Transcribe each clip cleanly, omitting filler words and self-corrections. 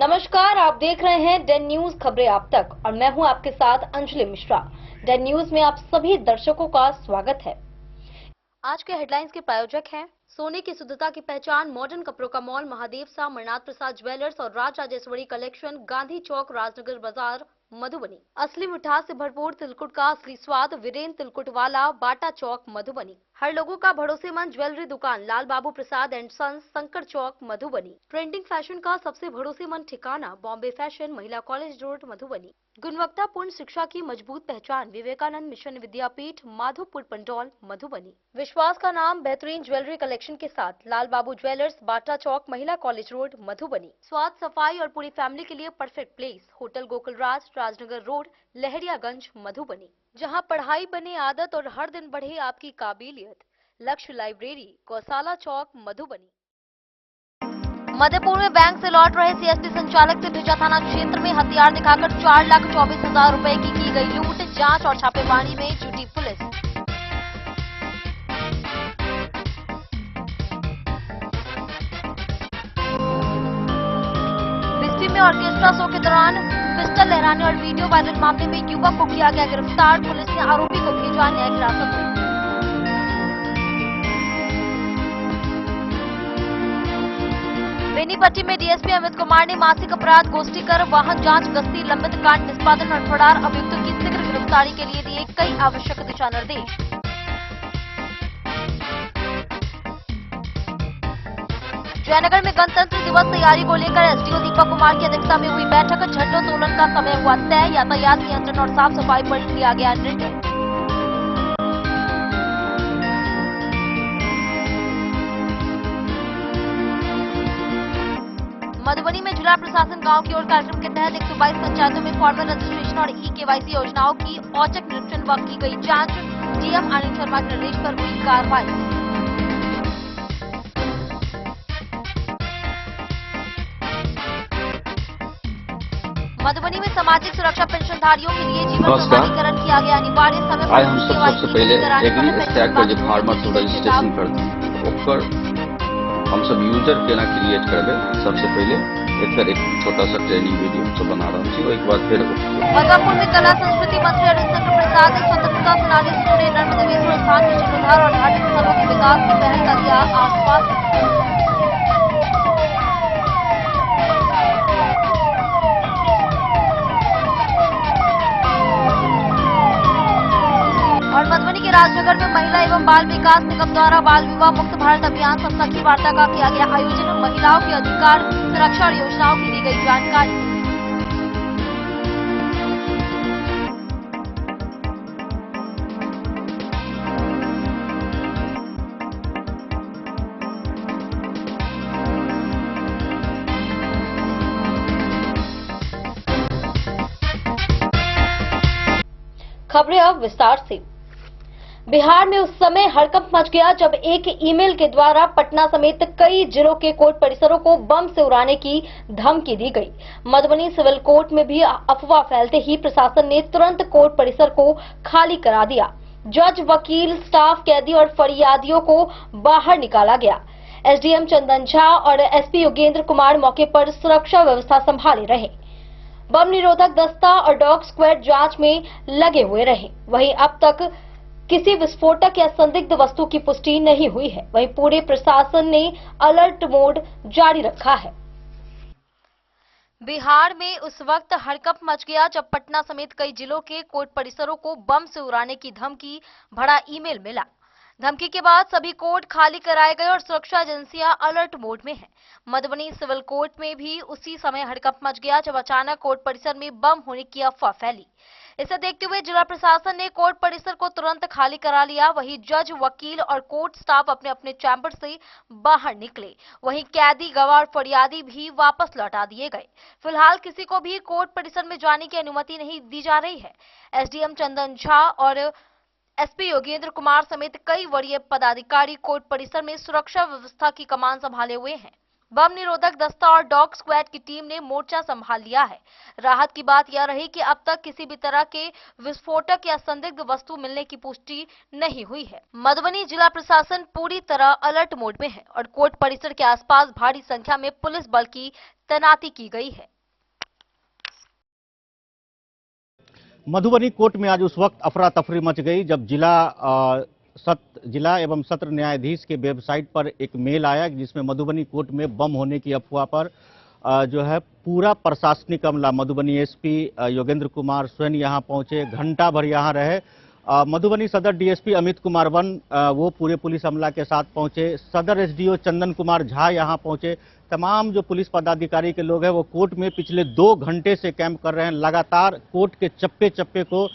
नमस्कार, आप देख रहे हैं डेन न्यूज खबरें आप तक और मैं हूं आपके साथ अंजलि मिश्रा। डेन न्यूज में आप सभी दर्शकों का स्वागत है। आज के हेडलाइंस के प्रायोजक हैं सोने की शुद्धता की पहचान मॉडर्न कपड़ों का मॉल महादेव सा मरनाथ प्रसाद ज्वेलर्स और राज राजेश्वरी कलेक्शन, गांधी चौक, राजनगर बाजार, मधुबनी। असली मिठास से भरपूर तिलकुट का असली स्वाद, वीरेन तिलकुट वाला, बाटा चौक, मधुबनी। हर लोगों का भरोसेमंद ज्वेलरी दुकान Lal Babu Prasad and sons, Shankar Chowk, Madhubani. Trending fashion का सबसे भरोसेमंद ठिकाना Bombay fashion, Mahila college road, Madhubani. गुणवत्तापूर्ण शिक्षा की मजबूत पहचान विवेकानंद मिशन विद्यापीठ, माधोपुर पंडौल, मधुबनी। विश्वास का नाम बेहतरीन ज्वेलरी कलेक्शन के साथ लाल बाबू ज्वेलर्स, बाटा चौक, महिला कॉलेज रोड, मधुबनी। स्वाद, सफाई और पूरी फैमिली के लिए परफेक्ट प्लेस होटल गोकुल राज, राजनगर रोड, लहरियागंज, मधुबनी। जहां पढ़ाई बने आदत और हर दिन बढ़े आपकी काबिलियत। लक्ष्य लाइब्रेरी, गौशाला चौक, मधुबनी। मधेपुर में बैंक से लौट रहे सीएसपी संचालक से भेजा थाना क्षेत्र में हथियार दिखाकर 4,24,000 रुपए की गई लूट। जांच और छापेमारी में जुटी पुलिस। बिस्फी में ऑर्केस्ट्रा शो के दौरान पिस्टल लहराने और वीडियो वायरल मामले में युवक को किया गया गिरफ्तार। पुलिस ने आरोपी को भेजा न्यायिक हिरासत में। बेनीपट्टी में डीएसपी अमित कुमार ने मासिक अपराध गोष्ठी कर वाहन जांच, गश्ती, लंबित कांड निष्पादन और फरार अभियुक्तों की शीघ्र गिरफ्तारी के लिए दिए कई आवश्यक दिशा निर्देश। जयनगर में गणतंत्र दिवस तैयारी को लेकर एसडीओ दीपक कुमार की अध्यक्षता में हुई बैठक। झंडोत्तोलन का समय हुआ तय। यातायात नियंत्रण और साफ सफाई पर लिया गया निर्णय। मधुबनी में जिला प्रशासन गांव की ओर कार्यक्रम के तहत 122 पंचायतों में फॉर्मल रजिस्ट्रेशन और ई-केवाईसी योजनाओं की औचक निरीक्षण व की गई जांच। डीएम आनंद शर्मा के निर्देश पर हुई कार्रवाई। मधुबनी में सामाजिक सुरक्षा पेंशनधारियों के लिए जीवन प्रमाणीकरण किया गया अनिवार्य। समय पर हम सबसे पहले एग्री स्टैक पर जो फार्मर रजिस्ट्रेशन करते हम सब यूजर केना क्रिएट करबे। सबसे पहले एक छोटा सा ट्रेनिंग वीडियो सब बना रहा हूँ। एक बार फिर मधुपुर में कला संस्कृति मंत्री हरिशंकर प्रसाद ने स्वतंत्रता सेनानी से जुड़े नर्मदेश्वर स्थान के जीर्णोद्धार और धार्मिक स्थलों के विकास की पहल का दिया आश्वासन। और मधुबनी के राजनगर में महिला एवं बाल विकास निगम द्वारा बाल विवाह मुक्त भारत अभियान सह सखी वार्ता का किया गया आयोजन। महिलाओं के अधिकार, सुरक्षा और योजनाओं की दी गई जानकारी। खबरें अब विस्तार से। बिहार में उस समय हड़कंप मच गया जब एक ईमेल के द्वारा पटना समेत कई जिलों के कोर्ट परिसरों को बम से उड़ाने की धमकी दी गई। मधुबनी सिविल कोर्ट में भी अफवाह फैलते ही प्रशासन ने तुरंत कोर्ट परिसर को खाली करा दिया। जज, वकील, स्टाफ, कैदी और फरियादियों को बाहर निकाला गया। एसडीएम चंदन झा और एसपी योगेंद्र कुमार मौके पर सुरक्षा व्यवस्था संभाले रहे। बम निरोधक दस्ता और डॉग स्क्वाड जांच में लगे हुए रहे। वहीं अब तक किसी विस्फोटक या संदिग्ध वस्तु की पुष्टि नहीं हुई है। वहीं पूरे प्रशासन ने अलर्ट मोड जारी रखा है। बिहार में उस वक्त हड़कंप मच गया जब पटना समेत कई जिलों के कोर्ट परिसरों को बम से उड़ाने की धमकी भरा ईमेल मिला। धमकी के बाद सभी कोर्ट खाली कराए गए और सुरक्षा एजेंसियां अलर्ट मोड में हैं। मधुबनी सिविल कोर्ट में भी उसी समय हड़कंप मच गया जब अचानक कोर्ट परिसर में बम होने की अफवाह फैली। इसे देखते हुए जिला प्रशासन ने कोर्ट परिसर को तुरंत खाली करा लिया। वहीं जज, वकील और कोर्ट स्टाफ अपने अपने चैम्बर से बाहर निकले। वहीं कैदी, गवाह और फरियादी भी वापस लौटा दिए गए। फिलहाल किसी को भी कोर्ट परिसर में जाने की अनुमति नहीं दी जा रही है। एसडीएम चंदन झा और एसपी योगेंद्र कुमार समेत कई वरीय पदाधिकारी कोर्ट परिसर में सुरक्षा व्यवस्था की कमान संभाले हुए हैं। बम निरोधक दस्ता और डॉग स्क्वाड की टीम ने मोर्चा संभाल लिया है। राहत की बात यह रही कि अब तक किसी भी तरह के विस्फोटक या संदिग्ध वस्तु मिलने की पुष्टि नहीं हुई है। मधुबनी जिला प्रशासन पूरी तरह अलर्ट मोड में है और कोर्ट परिसर के आसपास भारी संख्या में पुलिस बल की तैनाती की गई है। मधुबनी कोर्ट में आज उस वक्त अफरा तफरी मच गई जब जिला एवं सत्र न्यायाधीश के वेबसाइट पर एक मेल आया जिसमें मधुबनी कोर्ट में बम होने की अफवाह पर जो है पूरा प्रशासनिक अमला मधुबनी एसपी योगेंद्र कुमार स्वयं यहां पहुंचे, घंटा भर यहां रहे। मधुबनी सदर डीएसपी अमित कुमार वन वो पूरे पुलिस अमला के साथ पहुंचे, सदर एसडीओ चंदन कुमार झा यहां पहुंचे। तमाम जो पुलिस पदाधिकारी के लोग हैं वो कोर्ट में पिछले 2 घंटे से कैंप कर रहे हैं। लगातार कोर्ट के चप्पे चप्पे को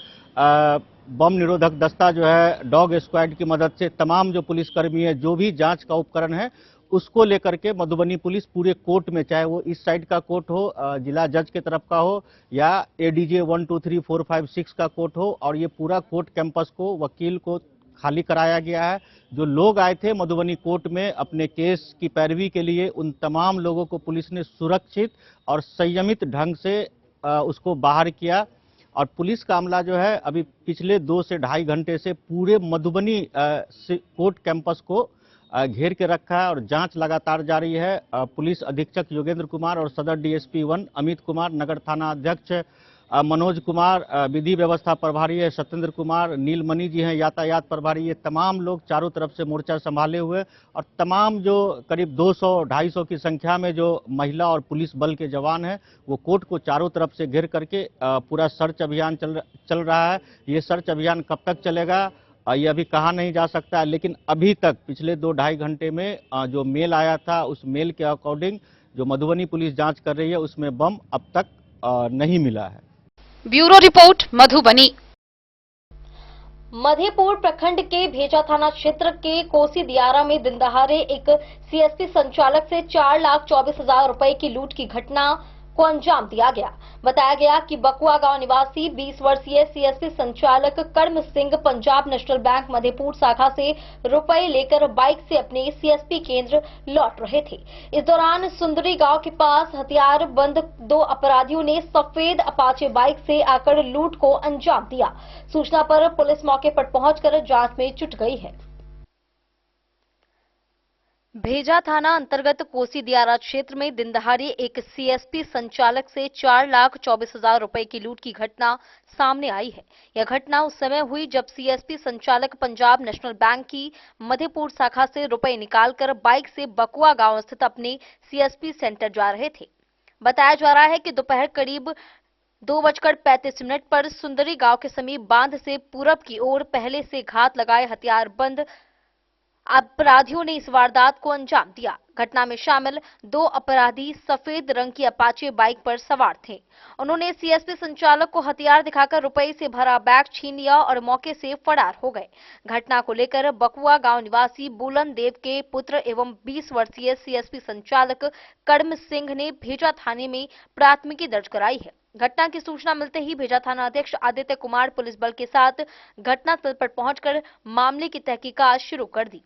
बम निरोधक दस्ता जो है डॉग स्क्वाड की मदद से तमाम जो पुलिसकर्मी है, जो भी जांच का उपकरण है उसको लेकर के मधुबनी पुलिस पूरे कोर्ट में, चाहे वो इस साइड का कोर्ट हो, जिला जज के तरफ का हो या एडीजे 1 2 3 4 5 6 का कोर्ट हो, और ये पूरा कोर्ट कैंपस को वकील को खाली कराया गया है। जो लोग आए थे मधुबनी कोर्ट में अपने केस की पैरवी के लिए, उन तमाम लोगों को पुलिस ने सुरक्षित और संयमित ढंग से उसको बाहर किया। और पुलिस का अमला जो है अभी पिछले 2 से ढाई घंटे से पूरे मधुबनी कोर्ट कैंपस को घेर के रखा है और जांच लगातार जारी है। पुलिस अधीक्षक योगेंद्र कुमार और सदर डीएसपी 1 अमित कुमार, नगर थाना अध्यक्ष मनोज कुमार, विधि व्यवस्था प्रभारी है सत्येंद्र कुमार, नीलमणि जी हैं यातायात प्रभारी, ये तमाम लोग चारों तरफ से मोर्चा संभाले हुए, और तमाम जो करीब 200-250 की संख्या में जो महिला और पुलिस बल के जवान हैं वो कोर्ट को चारों तरफ से घेर करके पूरा सर्च अभियान चल रहा है। ये सर्च अभियान कब तक चलेगा ये अभी कहा नहीं जा सकता है, लेकिन अभी तक पिछले 2-2.5 घंटे में जो मेल आया था उस मेल के अकॉर्डिंग जो मधुबनी पुलिस जांच कर रही है उसमें बम अब तक नहीं मिला है। Bureau report Madhubani. मधेपुर प्रखंड के भेजा थाना क्षेत्र के कोसी दियारा में दिन दहाड़े एक सीएसपी संचालक से 4,24,000 रुपए की लूट की घटना को अंजाम दिया गया। बताया गया कि बकुआ गांव निवासी 20 वर्षीय सीएसपी संचालक कर्म सिंह पंजाब नेशनल बैंक मधेपुर शाखा से रुपए लेकर बाइक से अपने सीएसपी केंद्र लौट रहे थे। इस दौरान सुंदरी गांव के पास हथियार बंद 2 अपराधियों ने सफेद अपाचे बाइक से आकर लूट को अंजाम दिया। सूचना पर पुलिस मौके पर पहुंचकर जांच में जुट गई है। भेजा थाना अंतर्गत कोसी दियारा क्षेत्र में दिन दहाड़े एक सीएसपी संचालक से 4,24,000 रुपए की लूट की घटना सामने आई है। यह घटना उस समय हुई जब सीएसपी संचालक पंजाब नेशनल बैंक की मधेपुर शाखा से रुपए निकालकर बाइक से बकुआ गांव स्थित अपने सीएसपी सेंटर जा रहे थे। बताया जा रहा है कि दोपहर करीब 2:35 पर सुंदरी गांव के समीप बांध से पूरब की ओर पहले से घात लगाए हथियारबंद अपराधियों ने इस वारदात को अंजाम दिया। घटना में शामिल 2 अपराधी सफेद रंग की अपाचे बाइक पर सवार थे। उन्होंने सीएसपी संचालक को हथियार दिखाकर रुपए से भरा बैग छीन लिया और मौके से फरार हो गए। घटना को लेकर बकुआ गांव निवासी बुलन देव के पुत्र एवं 20 वर्षीय सीएसपी संचालक कर्म सिंह ने भेजा थाने में प्राथमिकी दर्ज कराई है। घटना की सूचना मिलते ही भेजा थाना अध्यक्ष आदित्य कुमार पुलिस बल के साथ घटनास्थल पर पहुंचकर मामले की तहकीकात शुरू कर दी।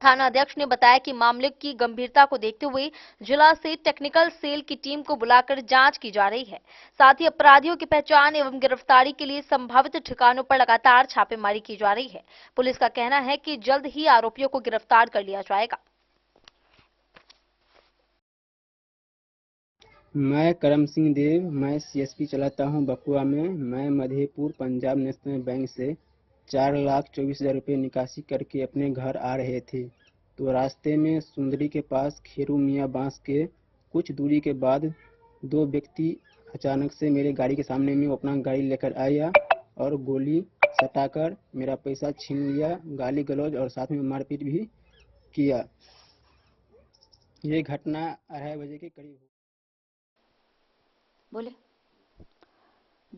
थाना अध्यक्ष ने बताया कि मामले की गंभीरता को देखते हुए जिला से टेक्निकल सेल की टीम को बुलाकर जांच की जा रही है। साथ ही अपराधियों की पहचान एवं गिरफ्तारी के लिए संभावित ठिकानों पर लगातार छापेमारी की जा रही है। पुलिस का कहना है कि जल्द ही आरोपियों को गिरफ्तार कर लिया जाएगा। मैं करम सिंह देव, मैं सीएसपी चलाता हूं बकुआ में। मैं मधेपुर पंजाब नेशनल बैंक से 4,24,000 रुपये निकासी करके अपने घर आ रहे थे, तो रास्ते में सुंदरी के पास खेरू मियाँ बांस के कुछ दूरी के बाद 2 व्यक्ति अचानक से मेरे गाड़ी के सामने में अपना गाड़ी लेकर आया और गोली सटाकर मेरा पैसा छीन लिया, गाली गलौज और साथ में मारपीट भी किया। ये घटना 2:30 बजे के करीब हुई। बोले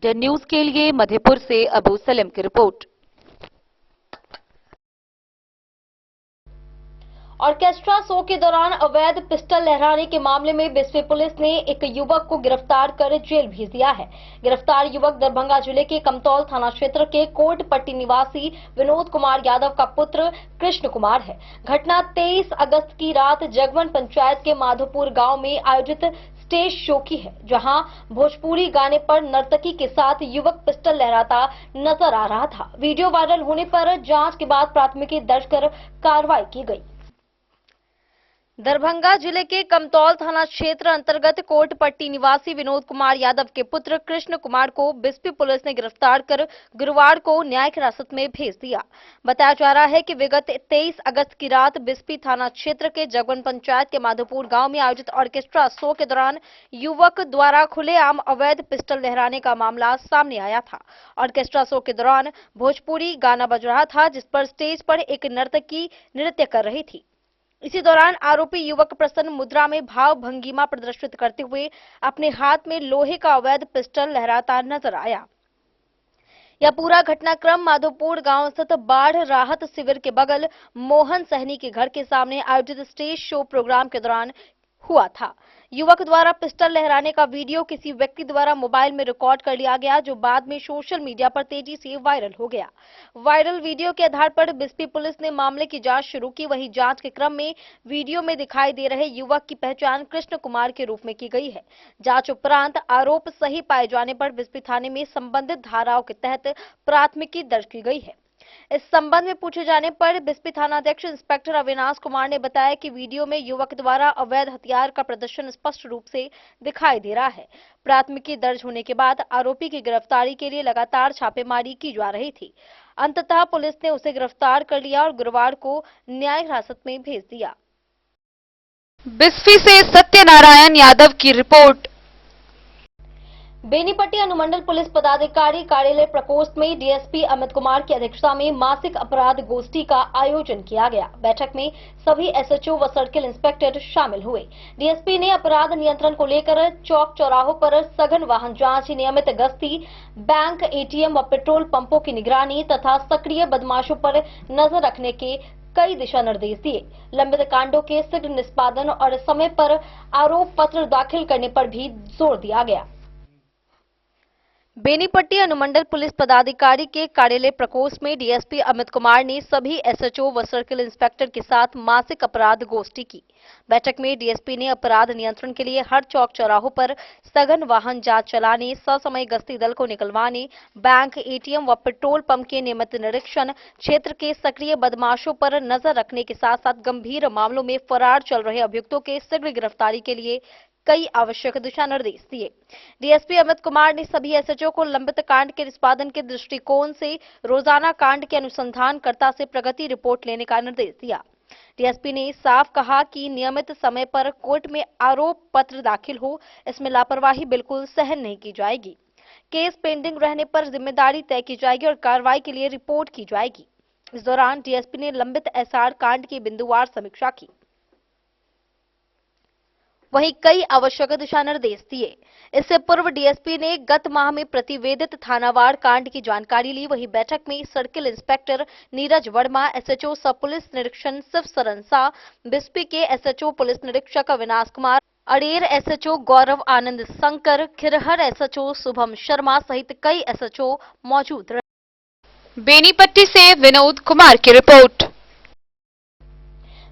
द न्यूज के लिए मधेपुर से अबू सलेम की रिपोर्ट। ऑर्केस्ट्रा शो के दौरान अवैध पिस्टल लहराने के मामले में बिस्वे पुलिस ने एक युवक को गिरफ्तार कर जेल भेज दिया है। गिरफ्तार युवक दरभंगा जिले के कमतौल थाना क्षेत्र के कोट पट्टी निवासी विनोद कुमार यादव का पुत्र कृष्ण कुमार है। घटना 23 अगस्त की रात जगवन पंचायत के माधोपुर गांव में आयोजित स्टेज शो की है, जहां भोजपुरी गाने पर नर्तकी के साथ युवक पिस्टल लहराता नजर आ रहा था। वीडियो वायरल होने पर जांच के बाद प्राथमिकी दर्ज कर कार्रवाई की गई। दरभंगा जिले के कमतौल थाना क्षेत्र अंतर्गत कोटपट्टी निवासी विनोद कुमार यादव के पुत्र कृष्ण कुमार को बिस्पी पुलिस ने गिरफ्तार कर गुरुवार को न्यायिक हिरासत में भेज दिया। बताया जा रहा है कि विगत 23 अगस्त की रात बिस्पी थाना क्षेत्र के जगवन पंचायत के माधोपुर गांव में आयोजित ऑर्केस्ट्रा शो के दौरान युवक द्वारा खुलेआम अवैध पिस्टल लहराने का मामला सामने आया था। ऑर्केस्ट्रा शो के दौरान भोजपुरी गाना बज रहा था, जिस पर स्टेज पर एक नर्तकी नृत्य कर रही थी। इसी दौरान आरोपी युवक प्रसन्न मुद्रा में भाव भंगिमा प्रदर्शित करते हुए अपने हाथ में लोहे का अवैध पिस्टल लहराता नजर आया। यह पूरा घटनाक्रम माधोपुर गांव स्थित बाढ़ राहत शिविर के बगल मोहन सहनी के घर के सामने आयोजित स्टेज शो प्रोग्राम के दौरान हुआ था। युवक द्वारा पिस्टल लहराने का वीडियो किसी व्यक्ति द्वारा मोबाइल में रिकॉर्ड कर लिया गया, जो बाद में सोशल मीडिया पर तेजी से वायरल हो गया। वायरल वीडियो के आधार पर बिस्पी पुलिस ने मामले की जांच शुरू की। वहीं जांच के क्रम में वीडियो में दिखाई दे रहे युवक की पहचान कृष्ण कुमार के रूप में की गई है। जांच उपरांत आरोप सही पाए जाने पर बिस्पी थाने में संबंधित धाराओं के तहत प्राथमिकी दर्ज की गई है। इस संबंध में पूछे जाने पर बिस्पी थानाध्यक्ष इंस्पेक्टर अविनाश कुमार ने बताया कि वीडियो में युवक द्वारा अवैध हथियार का प्रदर्शन स्पष्ट रूप से दिखाई दे रहा है। प्राथमिकी दर्ज होने के बाद आरोपी की गिरफ्तारी के लिए लगातार छापेमारी की जा रही थी। अंततः पुलिस ने उसे गिरफ्तार कर लिया और गुरुवार को न्यायिक हिरासत में भेज दिया। बिस्फी से सत्यनारायण यादव की रिपोर्ट। बेनीपट्टी अनुमंडल पुलिस पदाधिकारी कार्यालय प्रकोष्ठ में डीएसपी अमित कुमार की अध्यक्षता में मासिक अपराध गोष्ठी का आयोजन किया गया। बैठक में सभी एसएचओ व सर्किल इंस्पेक्टर शामिल हुए। डीएसपी ने अपराध नियंत्रण को लेकर चौक चौराहों पर सघन वाहन जांच, नियमित गश्ती, बैंक, एटीएम व पेट्रोल पंपों की निगरानी तथा सक्रिय बदमाशों पर नजर रखने के कई दिशा निर्देश दिए। लंबित कांडों के शीघ्र निष्पादन और समय पर आरोप पत्र दाखिल करने पर भी जोर दिया गया। बेनीपट्टी अनुमंडल पुलिस पदाधिकारी के कार्यालय प्रकोष्ठ में डीएसपी अमित कुमार ने सभी एसएचओ व सर्किल इंस्पेक्टर के साथ मासिक अपराध गोष्ठी की। बैठक में डीएसपी ने अपराध नियंत्रण के लिए हर चौक चौराहों पर सघन वाहन जांच चलाने, ससमय गश्ती दल को निकलवाने, बैंक, एटीएम व पेट्रोल पंप के नियमित निरीक्षण, क्षेत्र के सक्रिय बदमाशों पर नजर रखने के साथ साथ गंभीर मामलों में फरार चल रहे अभियुक्तों के शीघ्र गिरफ्तारी के लिए कई आवश्यक दिशा निर्देश दिए। डीएसपी अमित कुमार ने सभी एसएचओ को लंबित कांड के निष्पादन के दृष्टिकोण से रोजाना कांड के अनुसंधानकर्ता से प्रगति रिपोर्ट लेने का निर्देश दिया। डीएसपी ने साफ कहा कि नियमित समय पर कोर्ट में आरोप पत्र दाखिल हो, इसमें लापरवाही बिल्कुल सहन नहीं की जाएगी। केस पेंडिंग रहने पर जिम्मेदारी तय की जाएगी और कार्रवाई के लिए रिपोर्ट की जाएगी। इस दौरान डीएसपी ने लंबित एसआर कांड की बिंदुवार समीक्षा की। वहीं कई आवश्यक दिशा निर्देश दिए। इससे पूर्व डीएसपी ने गत माह में प्रतिवेदित थानावार कांड की जानकारी ली। वहीं बैठक में circle inspector Neeraj Verma, SHO सब पुलिस निरीक्षण शिव सरन शाह, बिस्पी के एसएचओ पुलिस निरीक्षक अविनाश कुमार, अड़ेर एसएचओ गौरव आनंद शंकर, खिरहर एसएचओ शुभम शर्मा सहित कई एसएचओ मौजूद रहे। बेनीपट्टी से विनोद कुमार की रिपोर्ट।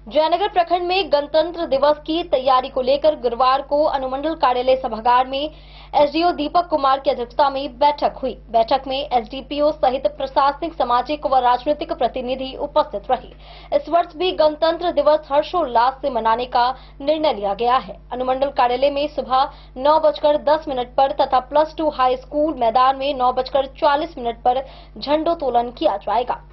जयनगर प्रखंड में गणतंत्र दिवस की तैयारी को लेकर गुरुवार को अनुमंडल कार्यालय सभागार में एसडीओ दीपक कुमार की अध्यक्षता में बैठक हुई। बैठक में एसडीपीओ सहित प्रशासनिक, सामाजिक व राजनीतिक प्रतिनिधि उपस्थित रहे। इस वर्ष भी गणतंत्र दिवस हर्षोल्लास से मनाने का निर्णय लिया गया है। अनुमंडल कार्यालय में सुबह 9:10 पर तथा +2 हाई स्कूल मैदान में 9:40 पर झंडोत्तोलन किया जाएगा।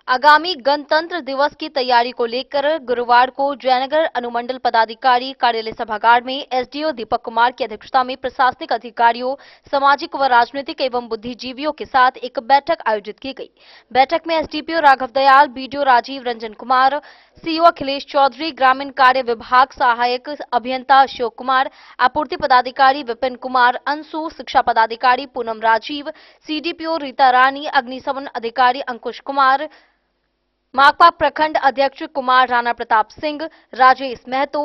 आगामी गणतंत्र दिवस की तैयारी को लेकर गुरुवार को जयनगर अनुमंडल पदाधिकारी कार्यालय सभागार में एसडीओ दीपक कुमार की अध्यक्षता में प्रशासनिक अधिकारियों, सामाजिक व राजनीतिक एवं बुद्धिजीवियों के साथ एक बैठक आयोजित की गई। बैठक में SDPO Raghav Dayal, BDO Rajeev Ranjan Kumar, CO Akhilesh Chaudhary, ग्रामीण कार्य विभाग सहायक अभियंता अशोक कुमार, आपूर्ति पदाधिकारी विपिन कुमार, अंशु, शिक्षा पदाधिकारी पूनम राजीव, सीडीपीओ रीता रानी, अग्निशमन अधिकारी अंकुश कुमार, माकपा प्रखंड अध्यक्ष कुमार राणा प्रताप सिंह, राजेश महतो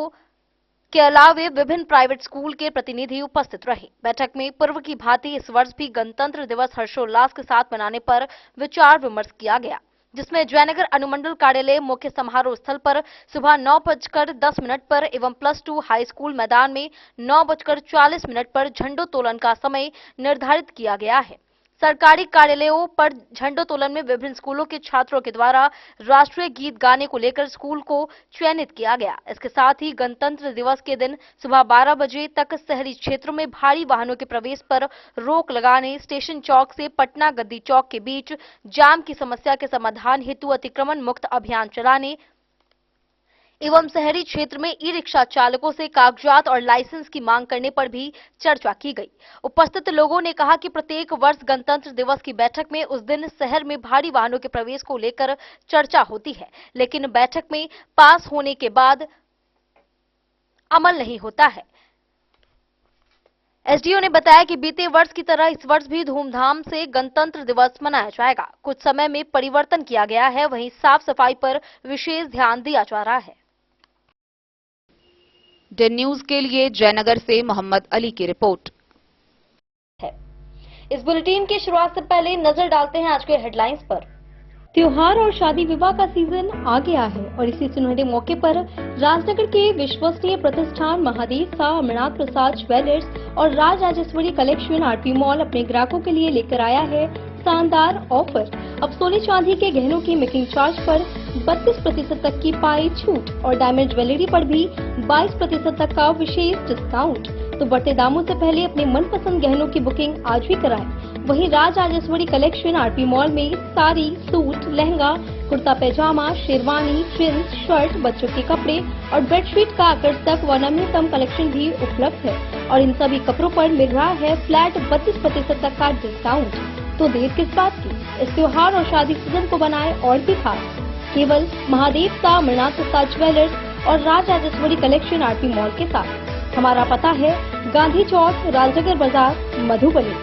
के अलावे विभिन्न प्राइवेट स्कूल के प्रतिनिधि उपस्थित रहे। बैठक में पूर्व की भांति इस वर्ष भी गणतंत्र दिवस हर्षोल्लास के साथ मनाने पर विचार विमर्श किया गया, जिसमें जयनगर अनुमंडल कार्यालय मुख्य समारोह स्थल पर सुबह 9:10 पर एवं +2 हाई स्कूल मैदान में 9:40 पर झंडोत्तोलन का समय निर्धारित किया गया है। सरकारी कार्यालयों पर झंडोत्तोलन में विभिन्न स्कूलों के छात्रों के द्वारा राष्ट्रीय गीत गाने को लेकर स्कूल को चयनित किया गया। इसके साथ ही गणतंत्र दिवस के दिन सुबह 12 बजे तक शहरी क्षेत्रों में भारी वाहनों के प्रवेश पर रोक लगाने, स्टेशन चौक से पटना गद्दी चौक के बीच जाम की समस्या के समाधान हेतु अतिक्रमण मुक्त अभियान चलाने एवं शहरी क्षेत्र में ई रिक्शा चालकों से कागजात और लाइसेंस की मांग करने पर भी चर्चा की गई। उपस्थित लोगों ने कहा कि प्रत्येक वर्ष गणतंत्र दिवस की बैठक में उस दिन शहर में भारी वाहनों के प्रवेश को लेकर चर्चा होती है, लेकिन बैठक में पास होने के बाद अमल नहीं होता है। एसडीओ ने बताया कि बीते वर्ष की तरह इस वर्ष भी धूमधाम से गणतंत्र दिवस मनाया जाएगा। कुछ समय में परिवर्तन किया गया है, वहीं साफ सफाई पर विशेष ध्यान दिया जा रहा है। डे न्यूज के लिए जयनगर से मोहम्मद अली की रिपोर्ट है। इस बुलेटिन की शुरुआत से पहले नजर डालते हैं आज के हेडलाइंस पर। त्योहार और शादी विवाह का सीजन आ गया है और इसी सुनहरे मौके पर राजनगर के विश्वसनीय प्रतिष्ठान महादेव शाह अमरनाथ प्रसाद ज्वेलर्स और Raj Rajeshwari collection RP mall अपने ग्राहकों के लिए लेकर आया है शानदार ऑफर। अब सोने चांदी के गहनों की मेकिंग चार्ज पर 32% तक की पाई छूट और डायमंड ज्वेलरी पर भी 22% तक का विशेष डिस्काउंट। तो बढ़ते दामों से पहले अपने मनपसंद गहनों की बुकिंग आज भी कराएं। वहीं Raj Rajeshwari collection RP mall में साड़ी, सूट, लहंगा, कुर्ता पैजामा, शेरवानी, जींस, शर्ट, बच्चों के कपड़े और बेडशीट का आकर्षक व नवीनतम कलेक्शन भी उपलब्ध है और इन सभी कपड़ों पर मिल रहा है फ्लैट 32% तक का डिस्काउंट। तो देर किस बात की, इस त्योहार और शादी सीजन को बनाए और भी खास। केवल महादेव शाह अमरनाथ प्रसाद ज्वेलर्स और Raj Rajeshwari collection RP mall के साथ। हमारा पता है गांधी चौक, राजनगर बाजार, मधुबनी।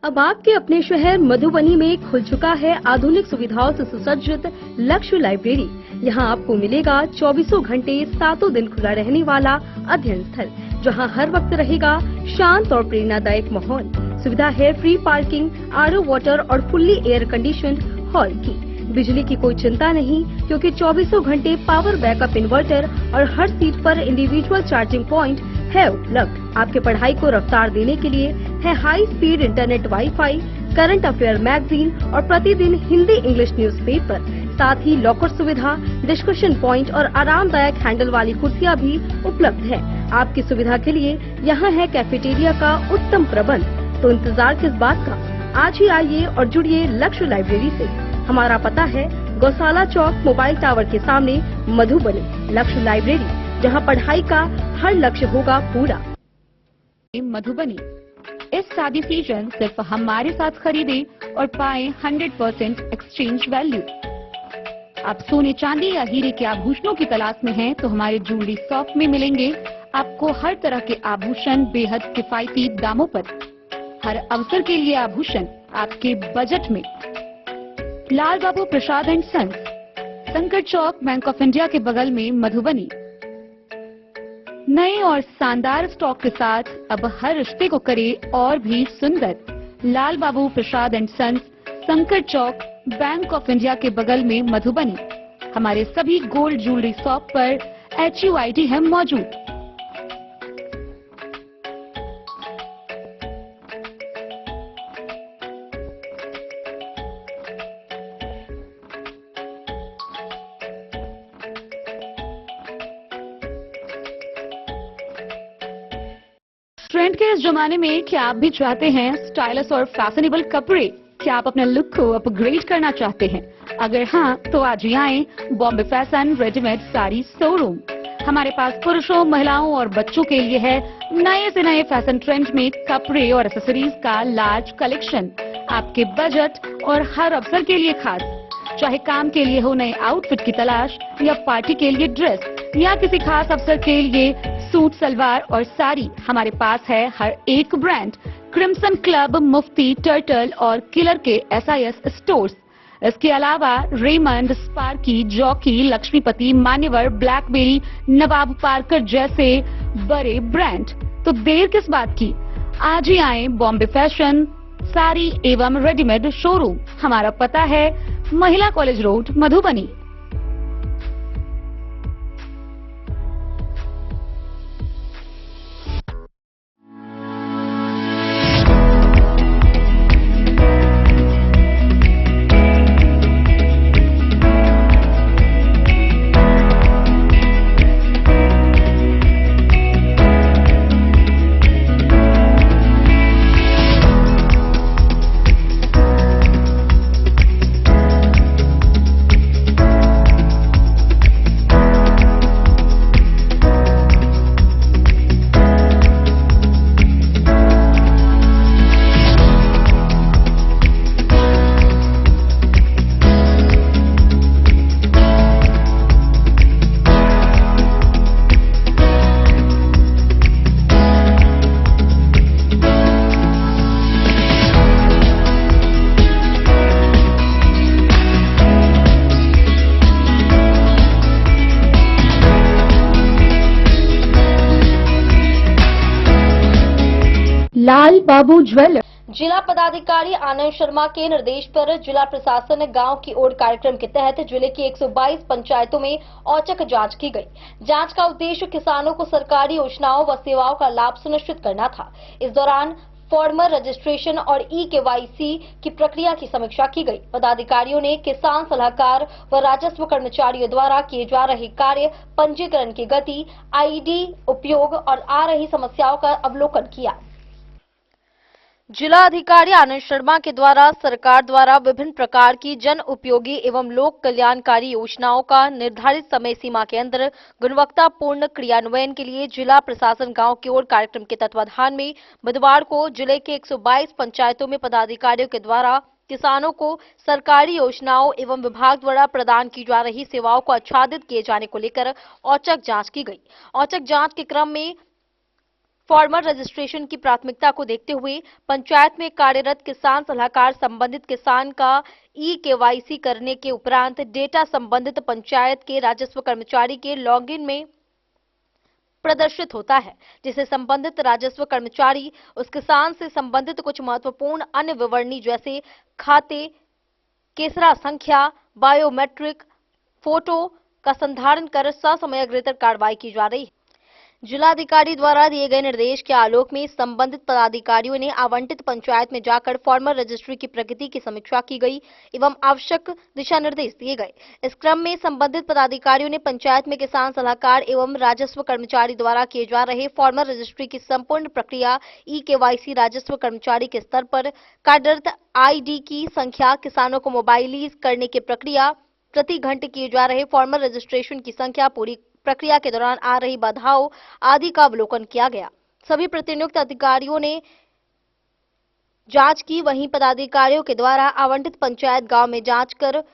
अब आपके अपने शहर मधुबनी में खुल चुका है आधुनिक सुविधाओं से सुसज्जित लक्ष्य लाइब्रेरी। यहाँ आपको मिलेगा 24 घंटे 7 दिन खुला रहने वाला अध्ययन स्थल, जहाँ हर वक्त रहेगा शांत और प्रेरणादायक माहौल। सुविधा है फ्री पार्किंग, आरओ वाटर और फुल्ली एयर कंडीशन्ड हॉल की। बिजली की कोई चिंता नहीं, क्योंकि 24 घंटे पावर बैकअप इन्वर्टर और हर सीट पर इंडिविजुअल चार्जिंग पॉइंट है उपलब्ध। आपके पढ़ाई को रफ्तार देने के लिए है high speed internet, wifi, current affair magazine और प्रतिदिन हिंदी इंग्लिश न्यूज़पेपर। साथ ही लॉकर सुविधा, डिस्कशन पॉइंट और आरामदायक हैंडल वाली कुर्सियां भी उपलब्ध है। आपकी सुविधा के लिए यहाँ है कैफेटेरिया का उत्तम प्रबंध। तो इंतजार किस बात का, आज ही आइए और जुड़िए लक्ष्य लाइब्रेरी से। हमारा पता है गौशाला चौक, मोबाइल टावर के सामने, मधुबनी। लक्ष्य लाइब्रेरी, जहाँ पढ़ाई का हर लक्ष्य होगा पूरा। मधुबनी इस शादी सीजन सिर्फ हमारे साथ खरीदे और पाए 100% एक्सचेंज वैल्यू। आप सोने चांदी या हीरे के आभूषणों की तलाश में हैं, तो हमारे ज्वेलरी शॉप में मिलेंगे आपको हर तरह के आभूषण बेहद किफायती दामों पर। हर अवसर के लिए आभूषण आपके बजट में। लाल बाबू प्रसाद एंड सन्स, संकट चौक, बैंक ऑफ इंडिया के बगल में, मधुबनी। नए और शानदार स्टॉक के साथ अब हर रिश्ते को करे और भी सुंदर। लाल बाबू प्रसाद एंड सन्स, संकट चौक, बैंक ऑफ इंडिया के बगल में, मधुबनी। हमारे सभी गोल्ड ज्वेलरी शॉप पर HUID है मौजूद। ट्रेंड के इस जमाने में क्या आप भी चाहते हैं स्टाइलिश और फैशनेबल कपड़े? क्या आप अपने लुक को अपग्रेड करना चाहते हैं? अगर हाँ, तो आज ही आए Bombay fashion readymade sari showroom. हमारे पास पुरुषों, महिलाओं और बच्चों के लिए है नए से नए फैशन ट्रेंड में कपड़े और एक्सेसरीज का लार्ज कलेक्शन। आपके बजट और हर अवसर के लिए खास। चाहे काम के लिए हो नए आउटफिट की तलाश, या पार्टी के लिए ड्रेस, या किसी खास अवसर के लिए सूट, सलवार और साड़ी, हमारे पास है हर एक ब्रांड। क्रिम्सन क्लब, मुफ्ती, टर्टल और किलर के SIS स्टोर्स। इसके अलावा रेमंड, स्पार्की, जॉकी, लक्ष्मीपति, मान्यवर, ब्लैकबेरी, नवाब पार्कर जैसे बड़े ब्रांड। तो देर किस बात की, आज ही आए बॉम्बे फैशन साड़ी एवं रेडीमेड शोरूम। हमारा पता है महिला कॉलेज रोड, मधुबनी। लाल बाबू ज्वेलर। जिला पदाधिकारी आनंद शर्मा के निर्देश पर जिला प्रशासन गांव की ओर कार्यक्रम के तहत जिले की 122 पंचायतों में औचक जांच की गई। जांच का उद्देश्य किसानों को सरकारी योजनाओं व सेवाओं का लाभ सुनिश्चित करना था। इस दौरान फार्मर रजिस्ट्रेशन और ई-केवाईसी की प्रक्रिया की समीक्षा की गई। पदाधिकारियों ने किसान सलाहकार व राजस्व कर्मचारियों द्वारा किए जा रहे कार्य, पंजीकरण की गति, आईडी उपयोग और आ रही समस्याओं का अवलोकन किया। जिला अधिकारी आनंद शर्मा के द्वारा सरकार द्वारा विभिन्न प्रकार की जन उपयोगी एवं लोक कल्याणकारी योजनाओं का निर्धारित समय सीमा के अंदर गुणवत्तापूर्ण क्रियान्वयन के लिए जिला प्रशासन गांव की ओर कार्यक्रम के तत्वाधान में बुधवार को जिले के 122 पंचायतों में पदाधिकारियों के द्वारा किसानों को सरकारी योजनाओं एवं विभाग द्वारा प्रदान की जा रही सेवाओं को आच्छादित किए जाने को लेकर औचक जांच की गई। औचक जांच के क्रम में फार्मर रजिस्ट्रेशन की प्राथमिकता को देखते हुए पंचायत में कार्यरत किसान सलाहकार संबंधित किसान का ई-केवाईसी करने के उपरांत डेटा संबंधित पंचायत के राजस्व कर्मचारी के लॉगिन में प्रदर्शित होता है, जिसे संबंधित राजस्व कर्मचारी उस किसान से संबंधित कुछ महत्वपूर्ण अन्य विवरणी जैसे खाते, केसरा संख्या, बायोमेट्रिक, फोटो का संधारण कर ससमय अग्रेतर कार्रवाई की जा रही है। जिलाधिकारी द्वारा दिए गए निर्देश के आलोक में संबंधित पदाधिकारियों ने आवंटित पंचायत में जाकर फार्मर रजिस्ट्री की प्रगति की समीक्षा की गई एवं आवश्यक दिशा निर्देश दिए गए। इस क्रम में संबंधित पदाधिकारियों ने पंचायत में किसान सलाहकार एवं राजस्व कर्मचारी द्वारा किए जा रहे फार्मर रजिस्ट्री की संपूर्ण प्रक्रिया, ई-केवाईसी, राजस्व कर्मचारी के स्तर पर कार्यरत आईडी की संख्या, किसानों को मोबाइलाइज करने की प्रक्रिया, प्रति घंटे किए जा रहे फार्मर रजिस्ट्रेशन की संख्या, पूरी प्रक्रिया के दौरान आ रही बाधाओं आदि का अवलोकन किया गया। सभी प्रतिनियुक्त अधिकारियों ने जांच की। वहीं पदाधिकारियों के द्वारा आवंटित पंचायत गांव में जांच कर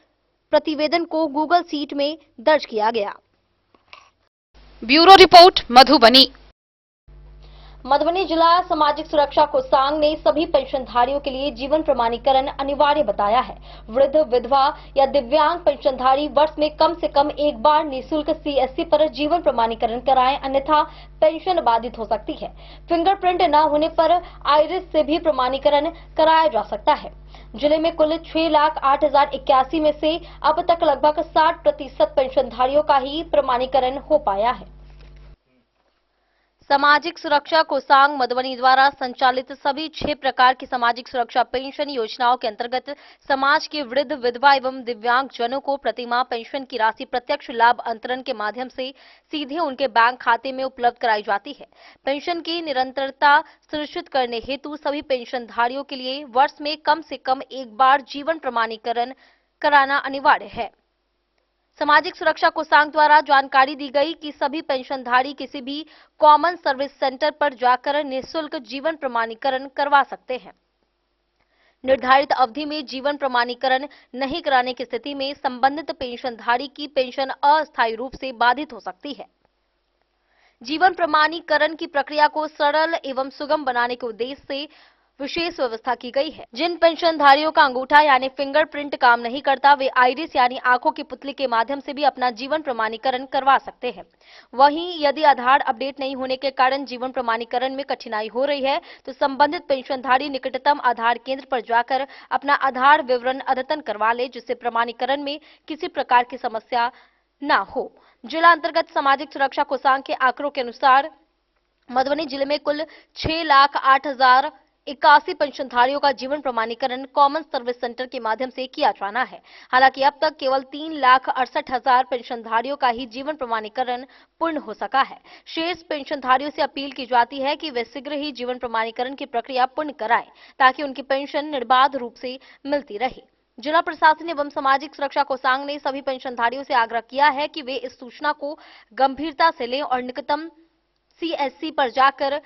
प्रतिवेदन को गूगल सीट में दर्ज किया गया। Bureau report Madhubani. मधुबनी जिला सामाजिक सुरक्षा कोषांग ने सभी पेंशनधारियों के लिए जीवन प्रमाणीकरण अनिवार्य बताया है। वृद्ध, विधवा या दिव्यांग पेंशनधारी वर्ष में कम से कम एक बार निःशुल्क सीएससी पर जीवन प्रमाणीकरण कराएं, अन्यथा पेंशन बाधित हो सकती है। फिंगरप्रिंट न होने पर आइरिस से भी प्रमाणीकरण कराया जा सकता है। जिले में कुल 6,08,081 में से अब तक लगभग 60% पेंशनधारियों का ही प्रमाणीकरण हो पाया है। सामाजिक सुरक्षा कोषांग मधुबनी द्वारा संचालित सभी 6 प्रकार की सामाजिक सुरक्षा पेंशन योजनाओं के अंतर्गत समाज के वृद्ध, विधवा एवं दिव्यांग जनों को प्रतिमाह पेंशन की राशि प्रत्यक्ष लाभ अंतरण के माध्यम से सीधे उनके बैंक खाते में उपलब्ध कराई जाती है। पेंशन की निरंतरता सुनिश्चित करने हेतु सभी पेंशनधारियों के लिए वर्ष में कम से कम एक बार जीवन प्रमाणीकरण कराना अनिवार्य है। सामाजिक सुरक्षा कोषांग द्वारा जानकारी दी गई कि सभी पेंशनधारी किसी भी कॉमन सर्विस सेंटर पर जाकर निःशुल्क जीवन प्रमाणीकरण करवा सकते हैं। निर्धारित अवधि में जीवन प्रमाणीकरण नहीं कराने की स्थिति में संबंधित पेंशनधारी की पेंशन अस्थायी रूप से बाधित हो सकती है। जीवन प्रमाणीकरण की प्रक्रिया को सरल एवं सुगम बनाने के उद्देश्य से विशेष व्यवस्था की गई है। जिन पेंशनधारियों का अंगूठा यानी फिंगरप्रिंट काम नहीं करता, वे आइरिस यानी आंखों की पुतली के माध्यम से भी अपना जीवन प्रमाणीकरण करवा सकते हैं। वहीं यदि आधार अपडेट नहीं होने के कारण जीवन प्रमाणीकरण में कठिनाई हो रही है, तो संबंधित पेंशनधारी निकटतम आधार केंद्र पर जाकर अपना आधार विवरण अद्यतन करवा ले, जिससे प्रमाणीकरण में किसी प्रकार की समस्या न हो। जिला अंतर्गत सामाजिक सुरक्षा कोषांग के आंकड़ों के अनुसार मधुबनी जिले में कुल 6,08,081 पेंशनधारियों का जीवन प्रमाणीकरण कॉमन सर्विस सेंटर के माध्यम से किया जाना है। हालांकि अब तक केवल 3,68,000 पेंशनधारियों का ही जीवन प्रमाणीकरण पूर्ण हो सका है। शेष पेंशनधारियों से अपील की जाती है कि वे शीघ्र ही जीवन प्रमाणीकरण की प्रक्रिया पूर्ण कराएं, ताकि उनकी पेंशन निर्बाध रूप से मिलती रहे। जिला प्रशासन एवं सामाजिक सुरक्षा कोषांग ने सभी पेंशनधारियों से आग्रह किया है कि वे इस सूचना को गंभीरता से लें और निकटतम सीएससी पर जाकर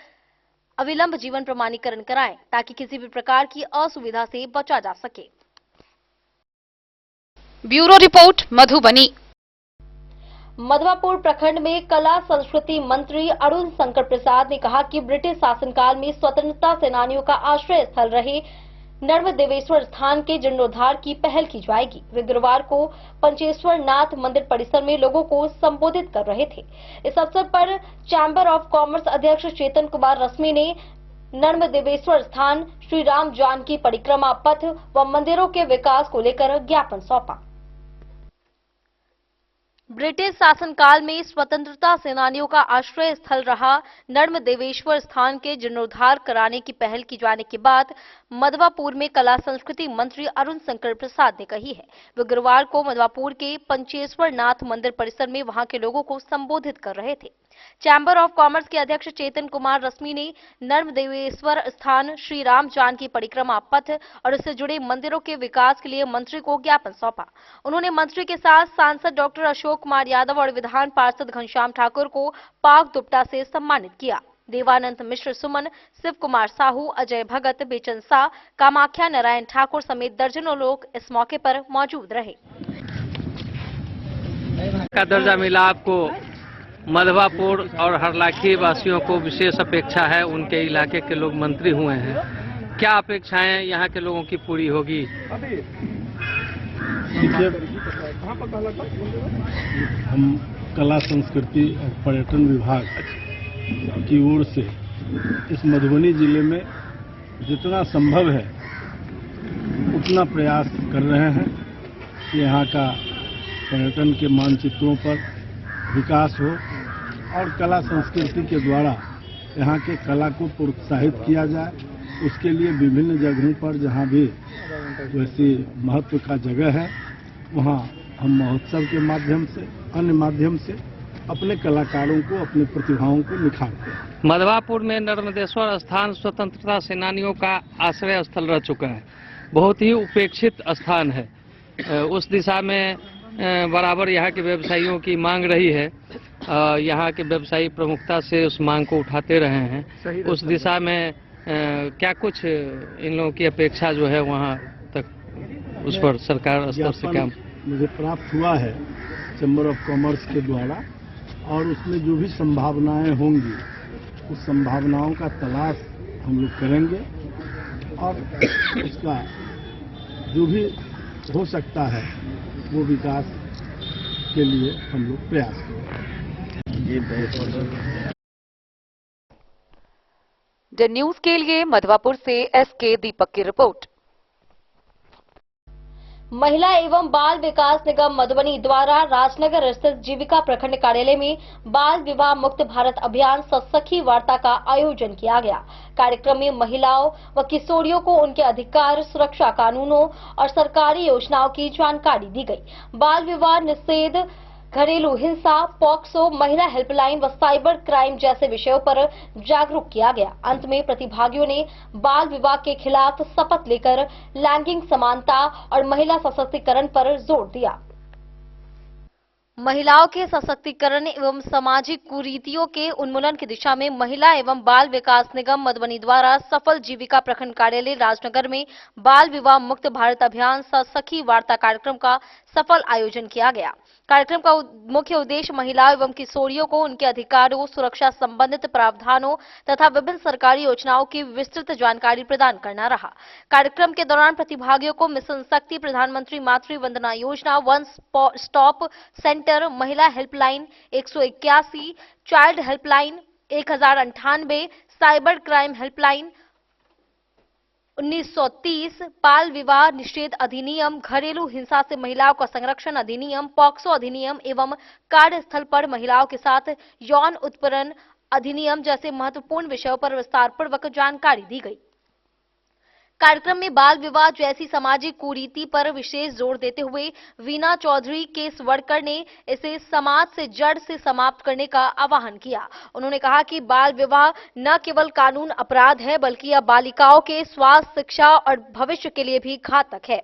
अविलंब जीवन प्रमाणीकरण कराएं, ताकि किसी भी प्रकार की असुविधा से बचा जा सके। Bureau report Madhubani. मधवापुर प्रखंड में कला संस्कृति मंत्री अरुण शंकर प्रसाद ने कहा कि ब्रिटिश शासनकाल में स्वतंत्रता सेनानियों का आश्रय स्थल रहे नर्मदेवेश्वर स्थान के जीर्णोद्धार की पहल की जाएगी। वे गुरुवार को पंचेश्वर नाथ मंदिर परिसर में लोगों को संबोधित कर रहे थे। इस अवसर पर चैंबर ऑफ कॉमर्स अध्यक्ष चेतन कुमार रश्मि ने नर्मदेवेश्वर स्थान श्री राम जानकी परिक्रमा पथ व मंदिरों के विकास को लेकर ज्ञापन सौंपा। ब्रिटिश शासनकाल में स्वतंत्रता सेनानियों का आश्रय स्थल रहा नर्मदेवेश्वर स्थान के जीर्णोद्धार कराने की पहल की जाने के बाद मधवापुर में कला संस्कृति मंत्री अरुण शंकर प्रसाद ने कही है। वे गुरुवार को मधवापुर के पंचेश्वर नाथ मंदिर परिसर में वहां के लोगों को संबोधित कर रहे थे। चैंबर ऑफ कॉमर्स के अध्यक्ष चेतन कुमार रश्मि ने नर्मदेवेश्वर स्थान श्री राम जानकी परिक्रमा पथ और इससे जुड़े मंदिरों के विकास के लिए मंत्री को ज्ञापन सौंपा। उन्होंने मंत्री के साथ सांसद डॉक्टर अशोक कुमार यादव और विधान पार्षद घनश्याम ठाकुर को पाक दुपट्टा से सम्मानित किया। देवानंद मिश्र सुमन, शिव कुमार साहू, अजय भगत, बेचन शाह, कामाख्या नारायण ठाकुर समेत दर्जनों लोग इस मौके पर मौजूद रहे। का दर्जा मिला आपको। मधवापुर और हरलाखी वासियों को विशेष अपेक्षा है, उनके इलाके के लोग मंत्री हुए हैं। क्या अपेक्षाएं यहाँ के लोगों की पूरी होगी? हम कला संस्कृति और पर्यटन विभाग की ओर से इस मधुबनी जिले में जितना संभव है उतना प्रयास कर रहे हैं कि यहाँ का पर्यटन के मानचित्रों पर विकास हो और कला संस्कृति के द्वारा यहाँ के कला को प्रोत्साहित किया जाए। उसके लिए विभिन्न जगहों पर जहाँ भी वैसी महत्व का जगह है वहाँ हम महोत्सव के माध्यम से, अन्य माध्यम से अपने कलाकारों को, अपनी प्रतिभाओं को निखारते हैं। मधवापुर में नर्मदेश्वर स्थान स्वतंत्रता सेनानियों का आश्रय स्थल रह चुका है। बहुत ही उपेक्षित स्थान है। उस दिशा में बराबर यहाँ के व्यवसायियों की मांग रही है। यहाँ के व्यवसायी प्रमुखता से उस मांग को उठाते रहे हैं। उस दिशा में क्या कुछ इन लोगों की अपेक्षा जो है वहाँ तक उस पर सरकार स्तर से क्या मुझे प्राप्त हुआ है चैम्बर ऑफ कॉमर्स के द्वारा, और उसमें जो भी संभावनाएं होंगी उस संभावनाओं का तलाश हम लोग करेंगे और उसका जो भी हो सकता है वो विकास के लिए हम लोग प्रयास करेंगे। द न्यूज के लिए मधवापुर से एसके दीपक की रिपोर्ट। महिला एवं बाल विकास निगम मधुबनी द्वारा राजनगर स्थित जीविका प्रखंड कार्यालय में बाल विवाह मुक्त भारत अभियान सखी वार्ता का आयोजन किया गया। कार्यक्रम में महिलाओं व किशोरियों को उनके अधिकार, सुरक्षा कानूनों और सरकारी योजनाओं की जानकारी दी गई। बाल विवाह निषेध, घरेलू हिंसा, पॉक्सो, महिला हेल्पलाइन व साइबर क्राइम जैसे विषयों पर जागरूक किया गया। अंत में प्रतिभागियों ने बाल विवाह के खिलाफ शपथ लेकर लैंगिक समानता और महिला सशक्तिकरण पर जोर दिया। महिलाओं के सशक्तिकरण एवं सामाजिक कुरीतियों के उन्मूलन की दिशा में महिला एवं बाल विकास निगम मधुबनी द्वारा सफल जीविका प्रखंड कार्यालय राजनगर में बाल विवाह मुक्त भारत अभियान सखी वार्ता कार्यक्रम का सफल आयोजन किया गया। कार्यक्रम का मुख्य उद्देश्य महिलाओं एवं किशोरियों को उनके अधिकारों, सुरक्षा संबंधित प्रावधानों तथा विभिन्न सरकारी योजनाओं की विस्तृत जानकारी प्रदान करना रहा। कार्यक्रम के दौरान प्रतिभागियों को मिशन शक्ति, प्रधानमंत्री मातृ Vandana Yojana, one stop centre, महिला helpline 181, child helpline 1098, cyber crime helpline 1930, बाल विवाह निषेध अधिनियम, घरेलू हिंसा से महिलाओं का संरक्षण अधिनियम, पॉक्सो अधिनियम एवं कार्यस्थल पर महिलाओं के साथ यौन उत्पीड़न अधिनियम जैसे महत्वपूर्ण विषयों पर विस्तारपूर्वक जानकारी दी गई। कार्यक्रम में बाल विवाह जैसी सामाजिक कुरीति पर विशेष जोर देते हुए वीना चौधरी केसवड़कर ने इसे समाज से जड़ से समाप्त करने का आह्वान किया। उन्होंने कहा कि बाल विवाह न केवल कानून अपराध है बल्कि यह बालिकाओं के स्वास्थ्य, शिक्षा और भविष्य के लिए भी घातक है।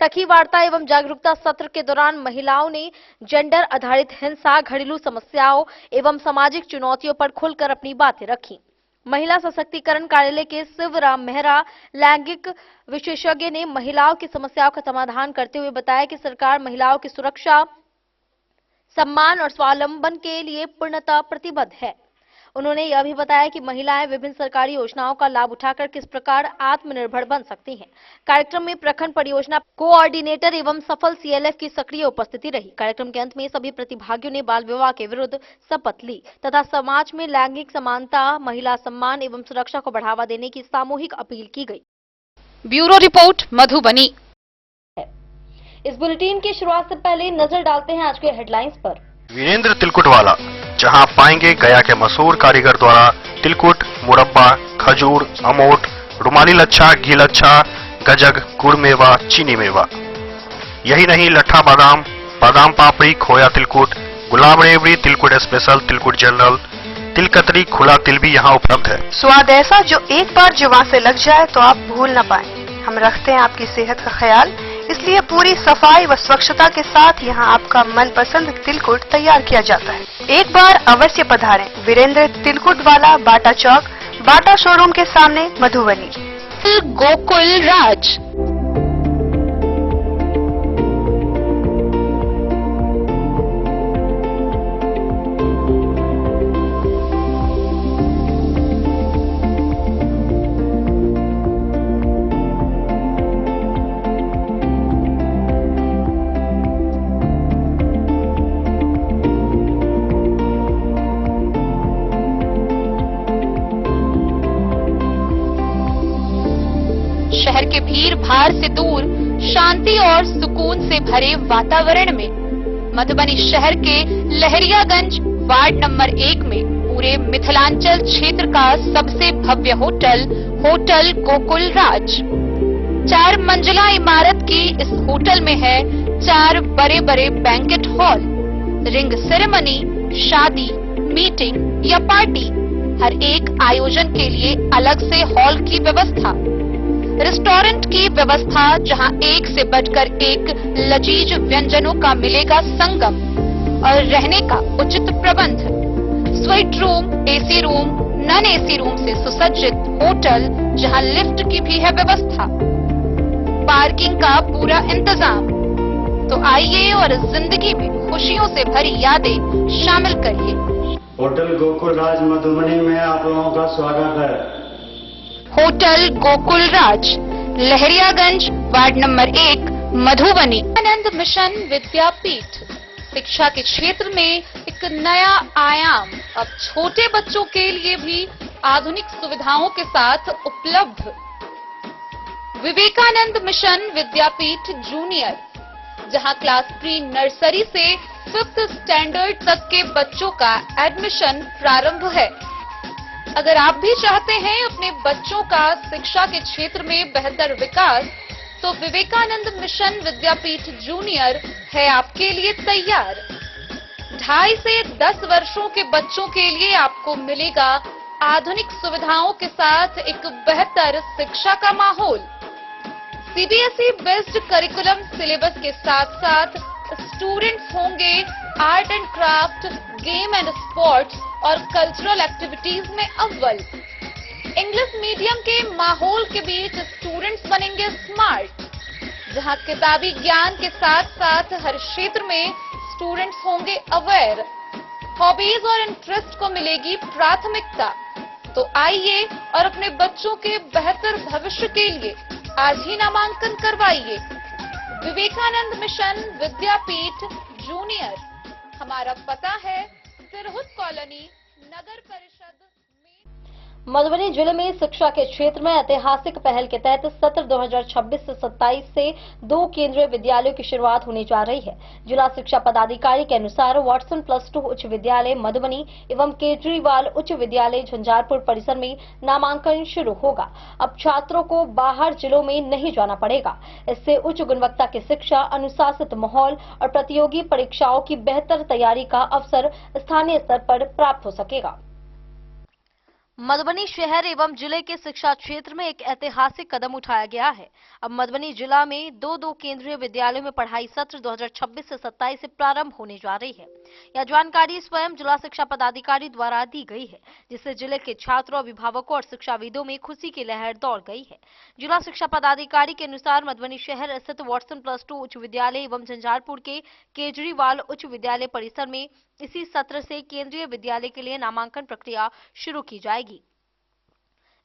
सखी वार्ता एवं जागरूकता सत्र के दौरान महिलाओं ने जेंडर आधारित हिंसा, घरेलू समस्याओं एवं सामाजिक चुनौतियों पर खुलकर अपनी बातें रखी। महिला सशक्तिकरण कार्यालय के शिवराम मेहरा लैंगिक विशेषज्ञ ने महिलाओं की समस्याओं का समाधान करते हुए बताया कि सरकार महिलाओं की सुरक्षा, सम्मान और स्वावलंबन के लिए पूर्णतः प्रतिबद्ध है। उन्होंने यह भी बताया कि महिलाएं विभिन्न सरकारी योजनाओं का लाभ उठाकर किस प्रकार आत्मनिर्भर बन सकती हैं। कार्यक्रम में प्रखंड परियोजना कोऑर्डिनेटर एवं सफल CLF की सक्रिय उपस्थिति रही। कार्यक्रम के अंत में सभी प्रतिभागियों ने बाल विवाह के विरुद्ध शपथ ली तथा समाज में लैंगिक समानता, महिला सम्मान एवं सुरक्षा को बढ़ावा देने की सामूहिक अपील की गई। Bureau report, Madhubani. इस बुलेटिन की शुरुआत से पहले नजर डालते हैं आज के हेडलाइंस पर। वीरेंद्र तिलकुटवाला, जहां पाएंगे गया के मशहूर कारीगर द्वारा तिलकुट, मुरब्बा, खजूर, अमोट, रुमाली लच्छा, घी लच्छा, गजक, गुड़ मेवा, चीनी मेवा। यही नहीं, लट्ठा बादाम, बादाम पापड़ी, खोया तिलकुट, गुलाब रेवड़ी, तिलकुट स्पेशल, तिलकुट जनरल, तिलकतरी, खुला तिल भी यहाँ उपलब्ध है। स्वाद ऐसा जो एक बार जुबान से लग जाए तो आप भूल न पाए। हम रखते हैं आपकी सेहत का ख्याल, इसलिए पूरी सफाई व स्वच्छता के साथ यहाँ आपका मनपसंद तिलकुट तैयार किया जाता है। एक बार अवश्य पधारें वीरेंद्र तिलकुट वाला, बाटा चौक, बाटा शोरूम के सामने, मधुबनी। गोकुल राज। शहर के भीड़ भाड़ से दूर, शांति और सुकून से भरे वातावरण में मधुबनी शहर के लहरियागंज वार्ड नंबर 1 में पूरे मिथिलांचल क्षेत्र का सबसे भव्य होटल, होटल गोकुल राज। 4 मंजिला इमारत की इस होटल में है 4 बड़े बड़े बैंकेट हॉल, रिंग सेरेमनी, शादी, मीटिंग या पार्टी, हर एक आयोजन के लिए अलग से हॉल की व्यवस्था, रेस्टोरेंट की व्यवस्था जहां एक से बढ़कर एक लजीज व्यंजनों का मिलेगा संगम, और रहने का उचित प्रबंध, suite room, AC room, non AC room से सुसज्जित होटल जहां लिफ्ट की भी है व्यवस्था, पार्किंग का पूरा इंतजाम। तो आइए और जिंदगी में खुशियों से भरी यादें शामिल करिए। होटल गोकुल राज मधुबनी में आप लोगों का स्वागत है। होटल गोकुल राज, लहरियागंज वार्ड नंबर 1, मधुबनी। आनंद मिशन विद्यापीठ शिक्षा के क्षेत्र में एक नया आयाम अब छोटे बच्चों के लिए भी आधुनिक सुविधाओं के साथ उपलब्ध। विवेकानंद मिशन विद्यापीठ जूनियर, जहां क्लास प्री नर्सरी से 5th स्टैंडर्ड तक के बच्चों का एडमिशन प्रारंभ है। अगर आप भी चाहते हैं अपने बच्चों का शिक्षा के क्षेत्र में बेहतर विकास, तो विवेकानंद मिशन विद्यापीठ जूनियर है आपके लिए तैयार। 2.5 से 10 वर्षों के बच्चों के लिए आपको मिलेगा आधुनिक सुविधाओं के साथ एक बेहतर शिक्षा का माहौल। CBSE बेस्ड करिकुलम सिलेबस के साथ साथ स्टूडेंट्स होंगे art and craft, game and sports और कल्चरल एक्टिविटीज में अव्वल। इंग्लिश मीडियम के माहौल के बीच स्टूडेंट्स बनेंगे स्मार्ट, जहां किताबी ज्ञान के साथ साथ हर क्षेत्र में स्टूडेंट्स होंगे अवेयर। हॉबीज और इंटरेस्ट को मिलेगी प्राथमिकता। तो आइए और अपने बच्चों के बेहतर भविष्य के लिए आज ही नामांकन करवाइए। विवेकानंद मिशन विद्यापीठ जूनियर। हमारा पता है सिरहुत कॉलोनी, नगर परिषद में। मधुबनी जिले में शिक्षा के क्षेत्र में ऐतिहासिक पहल के तहत सत्र 2026 से 27 से 2 केंद्रीय विद्यालयों की शुरुआत होने जा रही है। जिला शिक्षा पदाधिकारी के अनुसार वाटसन +2 उच्च विद्यालय मधुबनी एवं केजरीवाल उच्च विद्यालय झंझारपुर परिसर में नामांकन शुरू होगा। अब छात्रों को बाहर जिलों में नहीं जाना पड़ेगा। इससे उच्च गुणवत्ता की शिक्षा, अनुशासित माहौल और प्रतियोगी परीक्षाओं की बेहतर तैयारी का अवसर स्थानीय स्तर पर प्राप्त हो सकेगा। मधुबनी शहर एवं जिले के शिक्षा क्षेत्र में एक ऐतिहासिक कदम उठाया गया है। अब मधुबनी जिला में दो केंद्रीय विद्यालयों में पढ़ाई सत्र 2026 से 27 से प्रारंभ होने जा रही है। यह जानकारी स्वयं जिला शिक्षा पदाधिकारी द्वारा दी गई है, जिससे जिले के छात्रों, अभिभावकों और शिक्षाविदों में खुशी की लहर दौड़ गई है। जिला शिक्षा पदाधिकारी के अनुसार मधुबनी शहर स्थित वाटसन +2 उच्च विद्यालय एवं झंझारपुर के केजरीवाल उच्च विद्यालय परिसर में इसी सत्र से केंद्रीय विद्यालय के लिए नामांकन प्रक्रिया शुरू की जाएगी।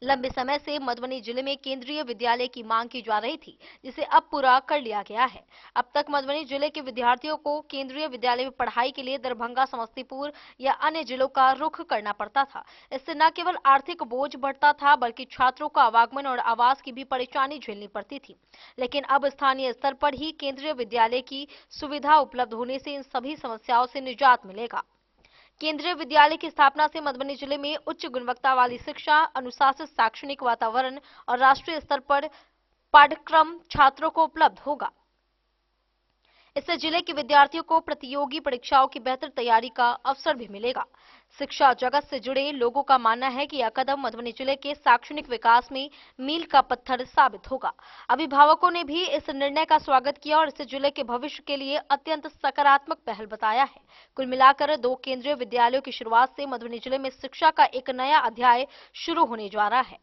लंबे समय से मधुबनी जिले में केंद्रीय विद्यालय की मांग की जा रही थी, जिसे अब पूरा कर लिया गया है। अब तक मधुबनी जिले के विद्यार्थियों को केंद्रीय विद्यालय में पढ़ाई के लिए दरभंगा, समस्तीपुर या अन्य जिलों का रुख करना पड़ता था। इससे न केवल आर्थिक बोझ बढ़ता था, बल्कि छात्रों को आवागमन और आवास की भी परेशानी झेलनी पड़ती थी। लेकिन अब स्थानीय स्तर पर ही केंद्रीय विद्यालय की सुविधा उपलब्ध होने से इन सभी समस्याओं से निजात मिलेगा। केंद्रीय विद्यालय की स्थापना से मधुबनी जिले में उच्च गुणवत्ता वाली शिक्षा, अनुशासित शैक्षणिक वातावरण और राष्ट्रीय स्तर पर पाठ्यक्रम छात्रों को उपलब्ध होगा। इससे जिले के विद्यार्थियों को प्रतियोगी परीक्षाओं की बेहतर तैयारी का अवसर भी मिलेगा। शिक्षा जगत से जुड़े लोगों का मानना है कि यह कदम मधुबनी जिले के शैक्षणिक विकास में मील का पत्थर साबित होगा। अभिभावकों ने भी इस निर्णय का स्वागत किया और इसे जिले के भविष्य के लिए अत्यंत सकारात्मक पहल बताया है। कुल मिलाकर 2 केंद्रीय विद्यालयों की शुरुआत से मधुबनी जिले में शिक्षा का एक नया अध्याय शुरू होने जा रहा है।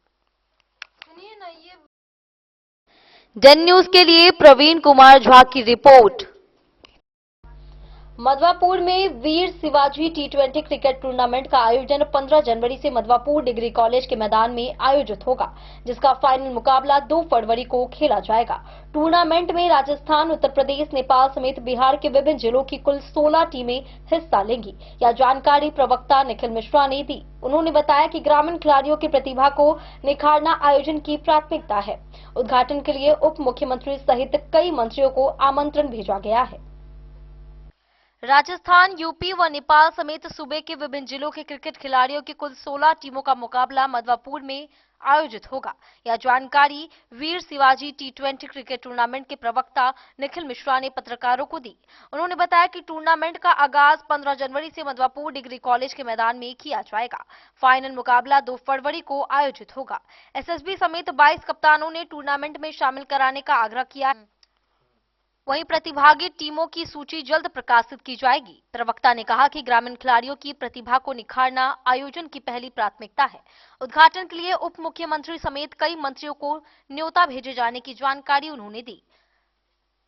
डेन न्यूज के लिए प्रवीण कुमार झा की रिपोर्ट। मधवापुर में वीर शिवाजी T20 क्रिकेट टूर्नामेंट का आयोजन 15 जनवरी से मधवापुर डिग्री कॉलेज के मैदान में आयोजित होगा, जिसका फाइनल मुकाबला 2 फरवरी को खेला जाएगा। टूर्नामेंट में राजस्थान, उत्तर प्रदेश, नेपाल समेत बिहार के विभिन्न जिलों की कुल 16 टीमें हिस्सा लेंगी। यह जानकारी प्रवक्ता निखिल मिश्रा ने दी। उन्होंने बताया कि ग्रामीण खिलाड़ियों की प्रतिभा को निखारना आयोजन की प्राथमिकता है। उद्घाटन के लिए उप मुख्यमंत्री सहित कई मंत्रियों को आमंत्रण भेजा गया है। राजस्थान, यूपी व नेपाल समेत सूबे के विभिन्न जिलों के क्रिकेट खिलाड़ियों की कुल 16 टीमों का मुकाबला मधवापुर में आयोजित होगा। यह जानकारी वीर शिवाजी T20 क्रिकेट टूर्नामेंट के प्रवक्ता निखिल मिश्रा ने पत्रकारों को दी। उन्होंने बताया कि टूर्नामेंट का आगाज 15 जनवरी से मधवापुर डिग्री कॉलेज के मैदान में किया जाएगा। फाइनल मुकाबला 2 फरवरी को आयोजित होगा। एसएसबी समेत 22 कप्तानों ने टूर्नामेंट में शामिल कराने का आग्रह किया। वहीं प्रतिभागी टीमों की सूची जल्द प्रकाशित की जाएगी। प्रवक्ता ने कहा कि ग्रामीण खिलाड़ियों की प्रतिभा को निखारना आयोजन की पहली प्राथमिकता है। उद्घाटन के लिए उप मुख्यमंत्री समेत कई मंत्रियों को न्योता भेजे जाने की जानकारी उन्होंने दी।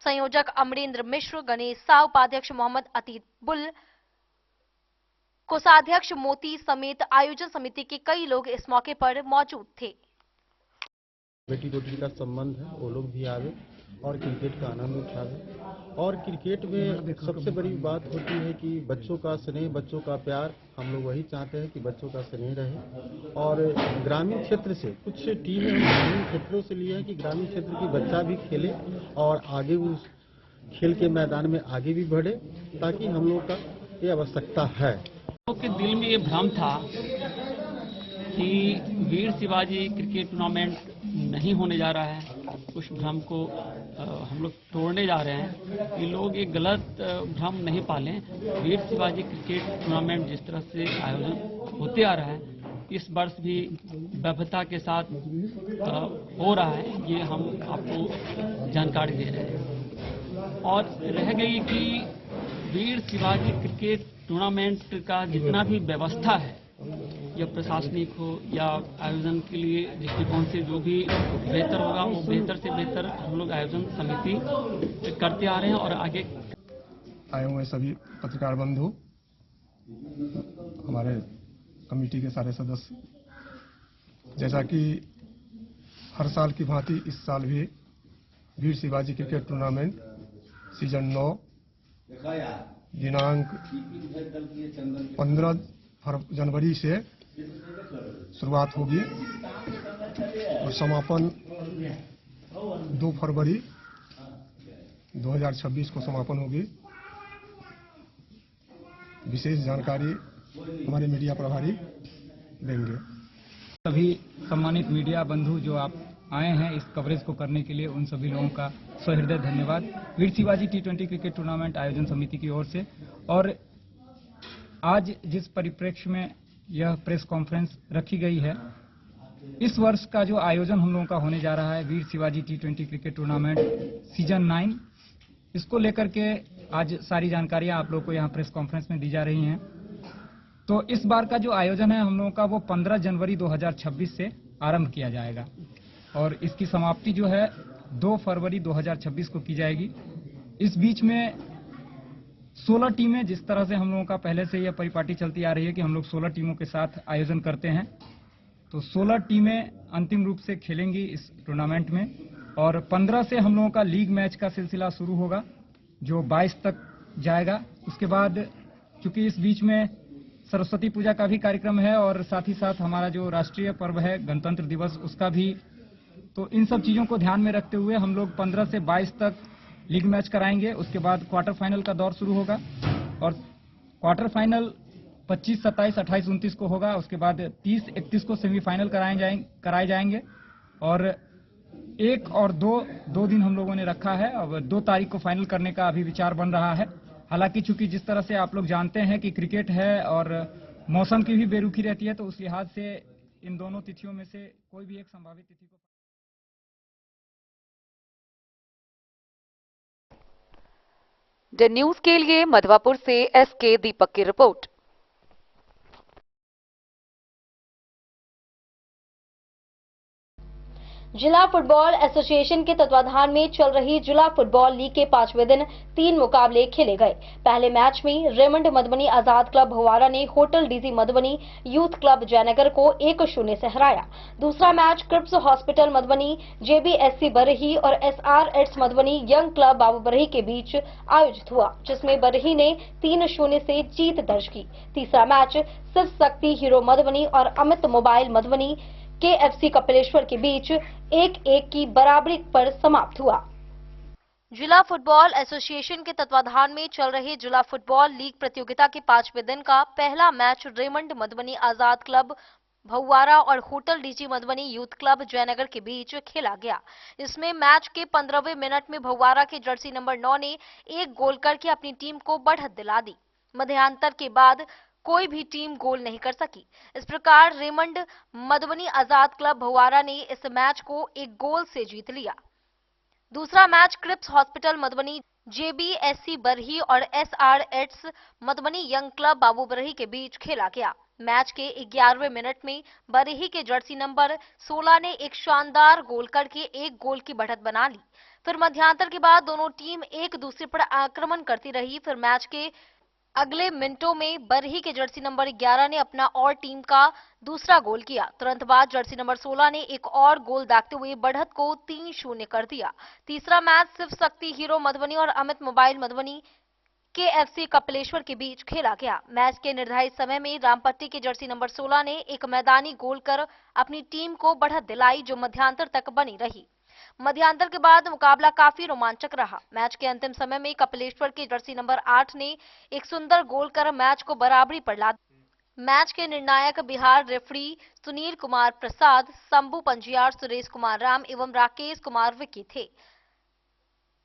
संयोजक अमरेंद्र मिश्र, गणेश साह, उपाध्यक्ष मोहम्मद अतीत बुल, कोषाध्यक्ष मोती समेत आयोजन समिति के कई लोग इस मौके पर मौजूद थे। बेटी बेटी का संबंध है, वो लोग भी आवे और क्रिकेट का आनंद उठावे। और क्रिकेट में सबसे बड़ी बात होती है कि बच्चों का स्नेह, बच्चों का प्यार। हम लोग वही चाहते हैं कि बच्चों का स्नेह रहे। और ग्रामीण क्षेत्र से कुछ टीमें हम ग्रामीण क्षेत्रों से लिए हैं कि ग्रामीण क्षेत्र की बच्चा भी खेले और आगे उस खेल के मैदान में आगे भी बढ़े, ताकि हम लोग का ये आवश्यकता है। लोगों के दिल में ये भ्रम था कि वीर शिवाजी क्रिकेट टूर्नामेंट नहीं होने जा रहा है। उस भ्रम को हम लोग तोड़ने जा रहे हैं। ये लोग एक गलत भ्रम नहीं पालें। वीर शिवाजी क्रिकेट टूर्नामेंट जिस तरह से आयोजन होते आ रहा है, इस वर्ष भी भव्यता के साथ हो रहा है, ये हम आपको जानकारी दे रहे हैं। और रह गई कि वीर शिवाजी क्रिकेट टूर्नामेंट का जितना भी व्यवस्था है, या प्रशासनिक हो या आयोजन के लिए दृष्टिकोण से जो भी बेहतर होगा, वो बेहतर से बेहतर हम लोग आयोजन समिति करते आ रहे हैं। और आगे आए हुए सभी पत्रकार बंधु, हमारे कमेटी के सारे सदस्य, जैसा कि हर साल की भांति इस साल भी वीर शिवाजी क्रिकेट टूर्नामेंट सीजन 9 दिनांक 15 जनवरी से शुरुआत होगी और समापन 2 फरवरी 2026 को समापन होगी। विशेष जानकारी हमारे मीडिया प्रभारी देंगे। सभी सम्मानित मीडिया बंधु जो आप आए हैं इस कवरेज को करने के लिए, उन सभी लोगों का सहृदय धन्यवाद। वीर शिवाजी T20 क्रिकेट टूर्नामेंट आयोजन समिति की ओर से। और आज जिस परिप्रेक्ष्य में यह प्रेस कॉन्फ्रेंस रखी गई है। इस वर्ष का जो आयोजन हम लोगों का होने जा रहा है Veer Shivaji T20 cricket tournament season 9, इसको लेकर के आज सारी जानकारियां आप लोगों को यहाँ प्रेस कॉन्फ्रेंस में दी जा रही हैं। तो इस बार का जो आयोजन है हम लोगों का वो 15 जनवरी 2026 से आरंभ किया जाएगा और इसकी समाप्ति जो है 2 फरवरी 2026 को की जाएगी। इस बीच में 16 टीमें, जिस तरह से हम लोगों का पहले से यह परिपाटी चलती आ रही है कि हम लोग 16 टीमों के साथ आयोजन करते हैं, तो 16 टीमें अंतिम रूप से खेलेंगी इस टूर्नामेंट में और 15 से हम लोगों का लीग मैच का सिलसिला शुरू होगा जो 22 तक जाएगा। उसके बाद चूंकि इस बीच में सरस्वती पूजा का भी कार्यक्रम है और साथ ही साथ हमारा जो राष्ट्रीय पर्व है गणतंत्र दिवस, उसका भी, तो इन सब चीजों को ध्यान में रखते हुए हम लोग 15 से 22 तक लीग मैच कराएंगे। उसके बाद क्वार्टर फाइनल का दौर शुरू होगा और क्वार्टर फाइनल 25, 27, 28, 29 को होगा। उसके बाद 30, 31 को सेमीफाइनल कराए जाएंगे और 1 और 2 दिन हम लोगों ने रखा है। अब 2 तारीख को फाइनल करने का अभी विचार बन रहा है। हालांकि चूंकि जिस तरह से आप लोग जानते हैं कि क्रिकेट है और मौसम की भी बेरुखी रहती है, तो उस लिहाज से इन दोनों तिथियों में से कोई भी एक संभावित तिथि को द न्यूज के लिए मधवापुर से SK दीपक की रिपोर्ट। जिला फुटबॉल एसोसिएशन के तत्वाधान में चल रही जिला फुटबॉल लीग के 5वें दिन 3 मुकाबले खेले गए। पहले मैच में रेमंड मधुबनी आजाद क्लब भवारा ने hotel DG Madhubani youth club Jaynagar को 1-0 से हराया। दूसरा match Cripps hospital Madhubani, JBSC Barhi और SR Madhubani young club Babu Barhi के बीच आयोजित हुआ, जिसमें बरही ने 3-0 से जीत दर्ज की। तीसरा मैच शिव शक्ति हीरो मधुबनी और अमित मोबाइल मधुबनी KFC कपिलेश्वर के बीच 1-1 की बराबरी पर समाप्त हुआ। जिला फुटबॉल एसोसिएशन के तत्वाधान में चल रही जिला फुटबॉल लीग प्रतियोगिता के 5वें दिन का पहला match Raymond Madhubani Azad club Bhawara और hotel DG Madhubani youth club Jaynagar के बीच खेला गया। इसमें मैच के 15वें मिनट में भवारा के जर्सी नंबर 9 ने 1 गोल करके अपनी टीम को बढ़त दिला दी। मध्यांतर के बाद कोई भी टीम गोल नहीं कर सकी। इस प्रकार रेमंड मधुबनी आजाद क्लब भवारा ने इस मैच को 1 गोल से जीत लिया। दूसरा match Cripps hospital Madhubani, JBSC Barhi और SR Madhubani young club Babu Barhi के बीच खेला गया। मैच के 11वें मिनट में बरही के जर्सी नंबर 16 ने एक शानदार गोल करके 1 गोल की बढ़त बना ली। फिर मध्यांतर के बाद दोनों टीम एक दूसरे पर आक्रमण करती रही। फिर मैच के अगले मिनटों में बरही के जर्सी नंबर 11 ने अपना और टीम का दूसरा गोल किया। तुरंत बाद जर्सी नंबर 16 ने एक और गोल दागते हुए बढ़त को 3-0 कर दिया। तीसरा मैच शिव शक्ति हीरो मधुबनी और अमित मोबाइल मधुबनी KFC कपिलेश्वर के बीच खेला गया। मैच के निर्धारित समय में रामपट्टी के जर्सी नंबर 16 ने एक मैदानी गोल कर अपनी टीम को बढ़त दिलाई, जो मध्यांतर तक बनी रही। मध्यांतर के बाद मुकाबला काफी रोमांचक रहा। मैच के अंतिम समय में कपिलेश्वर के जर्सी नंबर 8 ने एक सुंदर गोल कर मैच को बराबरी पर ला दिया। मैच के निर्णायक बिहार रेफरी सुनील कुमार प्रसाद, शंभू पंजियार, सुरेश कुमार राम एवं राकेश कुमार विक्की थे।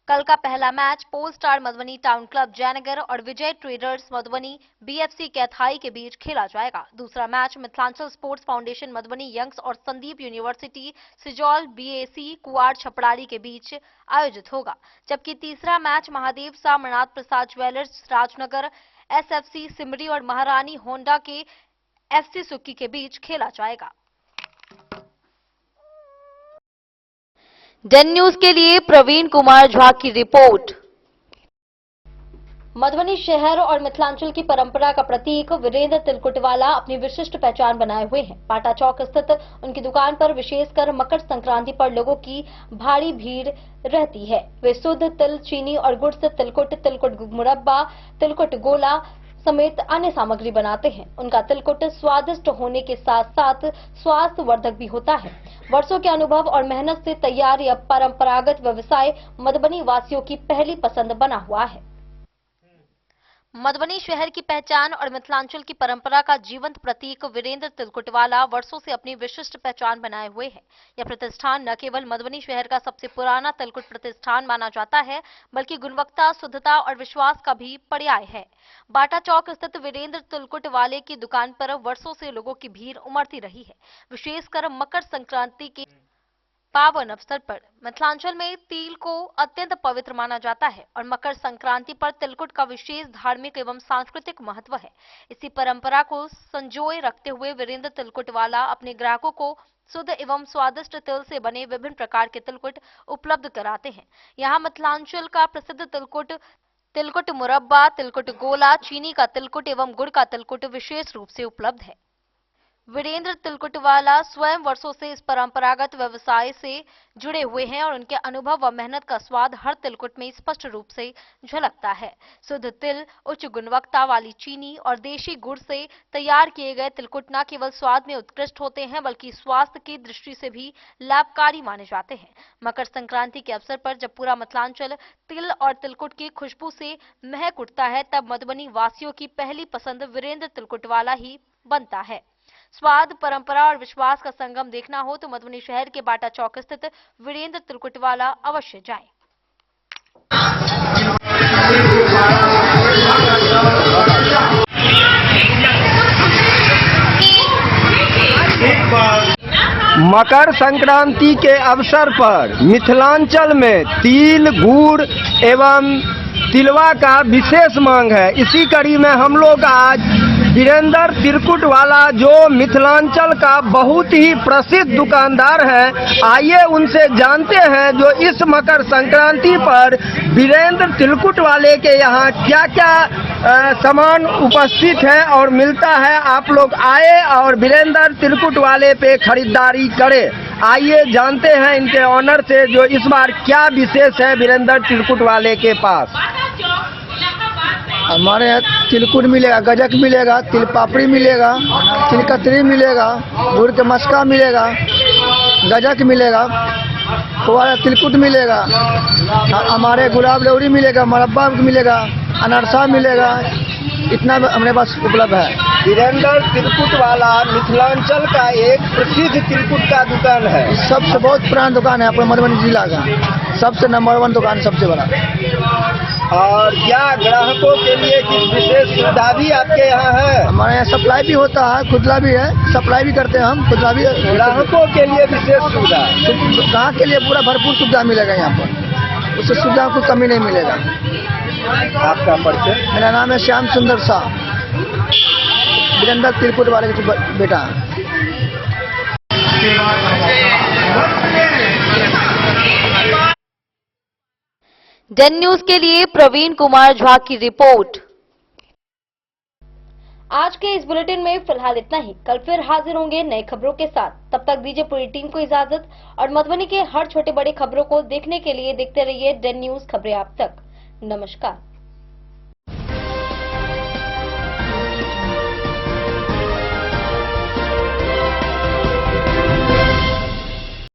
कल का पहला match pole star Madhubani town club Jaynagar और विजय ट्रेडर्स मधुबनी BFC कैथाई के बीच खेला जाएगा। दूसरा match Mithilanchal sports foundation Madhubani youngs और संदीप यूनिवर्सिटी सिजौल BAC कुआर छपड़ारी के बीच आयोजित होगा। जबकि तीसरा मैच महादेव शाह मनाथ प्रसाद ज्वेलर्स राजनगर SFC सिमरी और महारानी होंडा के FC सुक्की के बीच खेला जाएगा। डन न्यूज के लिए प्रवीण कुमार झा की रिपोर्ट। मधुबनी शहर और मिथिलांचल की परंपरा का प्रतीक वीरेंद्र तिलकुटवाला अपनी विशिष्ट पहचान बनाए हुए हैं। पाटा चौक स्थित उनकी दुकान पर विशेषकर मकर संक्रांति पर लोगों की भारी भीड़ रहती है। वे शुद्ध तिल, चीनी और गुड़ से तिलकुट, तिलकुट मुरब्बा, तिलकुट गोला समेत अन्य सामग्री बनाते हैं। उनका तिलकुट स्वादिष्ट होने के साथ साथ स्वास्थ्यवर्धक भी होता है। वर्षों के अनुभव और मेहनत से तैयार यह परंपरागत व्यवसाय मधुबनी वासियों की पहली पसंद बना हुआ है। मधुबनी शहर की पहचान और मिथिलांचल की परंपरा का जीवंत प्रतीक वीरेंद्र तिलकुटवाला वर्षों से अपनी विशिष्ट पहचान बनाए हुए है। यह प्रतिष्ठान न केवल मधुबनी शहर का सबसे पुराना तिलकुट प्रतिष्ठान माना जाता है, बल्कि गुणवत्ता, शुद्धता और विश्वास का भी पर्याय है। बाटा चौक स्थित वीरेंद्र तिलकुटवाले की दुकान पर वर्षों से लोगों की भीड़ उमड़ती रही है। विशेषकर मकर संक्रांति के पावन अवसर पर मिथिलांचल में तिल को अत्यंत पवित्र माना जाता है और मकर संक्रांति पर तिलकुट का विशेष धार्मिक एवं सांस्कृतिक महत्व है। इसी परंपरा को संजोए रखते हुए वीरेंद्र तिलकुटवाला अपने ग्राहकों को शुद्ध एवं स्वादिष्ट तिल से बने विभिन्न प्रकार के तिलकुट उपलब्ध कराते हैं। यहाँ मिथिलांचल का प्रसिद्ध तिलकुट मुरब्बा, तिलकुट गोला, चीनी का तिलकुट एवं गुड़ का तिलकुट विशेष रूप से उपलब्ध है। वीरेंद्र तिलकुटवाला स्वयं वर्षों से इस परंपरागत व्यवसाय से जुड़े हुए हैं और उनके अनुभव व मेहनत का स्वाद हर तिलकुट में स्पष्ट रूप से झलकता है। शुद्ध तिल, उच्च गुणवत्ता वाली चीनी और देशी गुड़ से तैयार किए गए तिलकुट न केवल स्वाद में उत्कृष्ट होते हैं, बल्कि स्वास्थ्य की दृष्टि से भी लाभकारी माने जाते हैं। मकर संक्रांति के अवसर पर जब पूरा मिथिलांचल तिल और तिलकुट की खुशबू से महक उठता है, तब मधुबनी वासियों की पहली पसंद वीरेंद्र तिलकुटवाला ही बनता है। स्वाद, परंपरा और विश्वास का संगम देखना हो तो मधुबनी शहर के बाटा चौक स्थित वीरेंद्र तिलकुटवाला अवश्य जाएं। मकर संक्रांति के अवसर पर मिथिलांचल में तिल, गुड़ एवं तिलवा का विशेष मांग है। इसी कड़ी में हम लोग आज वीरेंद्र तिलकुटवाला, जो मिथिलांचल का बहुत ही प्रसिद्ध दुकानदार है, आइए उनसे जानते हैं जो इस मकर संक्रांति पर वीरेंद्र तिलकुटवाले के यहाँ क्या क्या सामान उपस्थित है और मिलता है। आप लोग आए और वीरेंद्र तिलकुटवाले पे खरीदारी करें। आइए जानते हैं इनके ऑनर से जो इस बार क्या विशेष है वीरेंद्र तिलकुटवाले के पास। हमारे यहाँ तिलकुट मिलेगा, गजक मिलेगा, तिल पापड़ी मिलेगा, तिलकतरी मिलेगा, गुड़ के मस्का मिलेगा, गजक मिलेगा, फुवारा तिलकुट मिलेगा, हमारे गुलाब लौरी मिलेगा, मुरब्बा मिलेगा, अनरसा मिलेगा। इतना हमारे पास उपलब्ध है। वीरेंद्र तिलकुटवाला मिथिलांचल का एक प्रसिद्ध तिलकुट का दुकान है। सबसे बहुत पुराना दुकान है अपने मधुबनी जिला का, सबसे नंबर 1 दुकान, सबसे बड़ा। और क्या ग्राहकों के लिए कुछ विशेष सुविधा भी आपके यहाँ है? हमारे यहाँ सप्लाई भी होता है, खुदरा भी है, सप्लाई भी करते हैं हम, खुदरा भी। ग्राहकों के लिए विशेष सुविधा? ग्राहक के लिए पूरा भरपूर सुविधा मिलेगा यहाँ पर, उससे सुविधा को कमी नहीं मिलेगा। आपका परिचय? मेरा नाम है श्याम सुंदर शाह, वीरेंद्र तिलकुटवाले के बेटा। डेन न्यूज के लिए प्रवीण कुमार झा की रिपोर्ट। आज के इस बुलेटिन में फिलहाल इतना ही। कल फिर हाजिर होंगे नई खबरों के साथ। तब तक दीजिए पूरी टीम को इजाजत और मधुबनी के हर छोटे बड़े खबरों को देखने के लिए देखते रहिए डेन न्यूज खबरें आप तक। नमस्कार।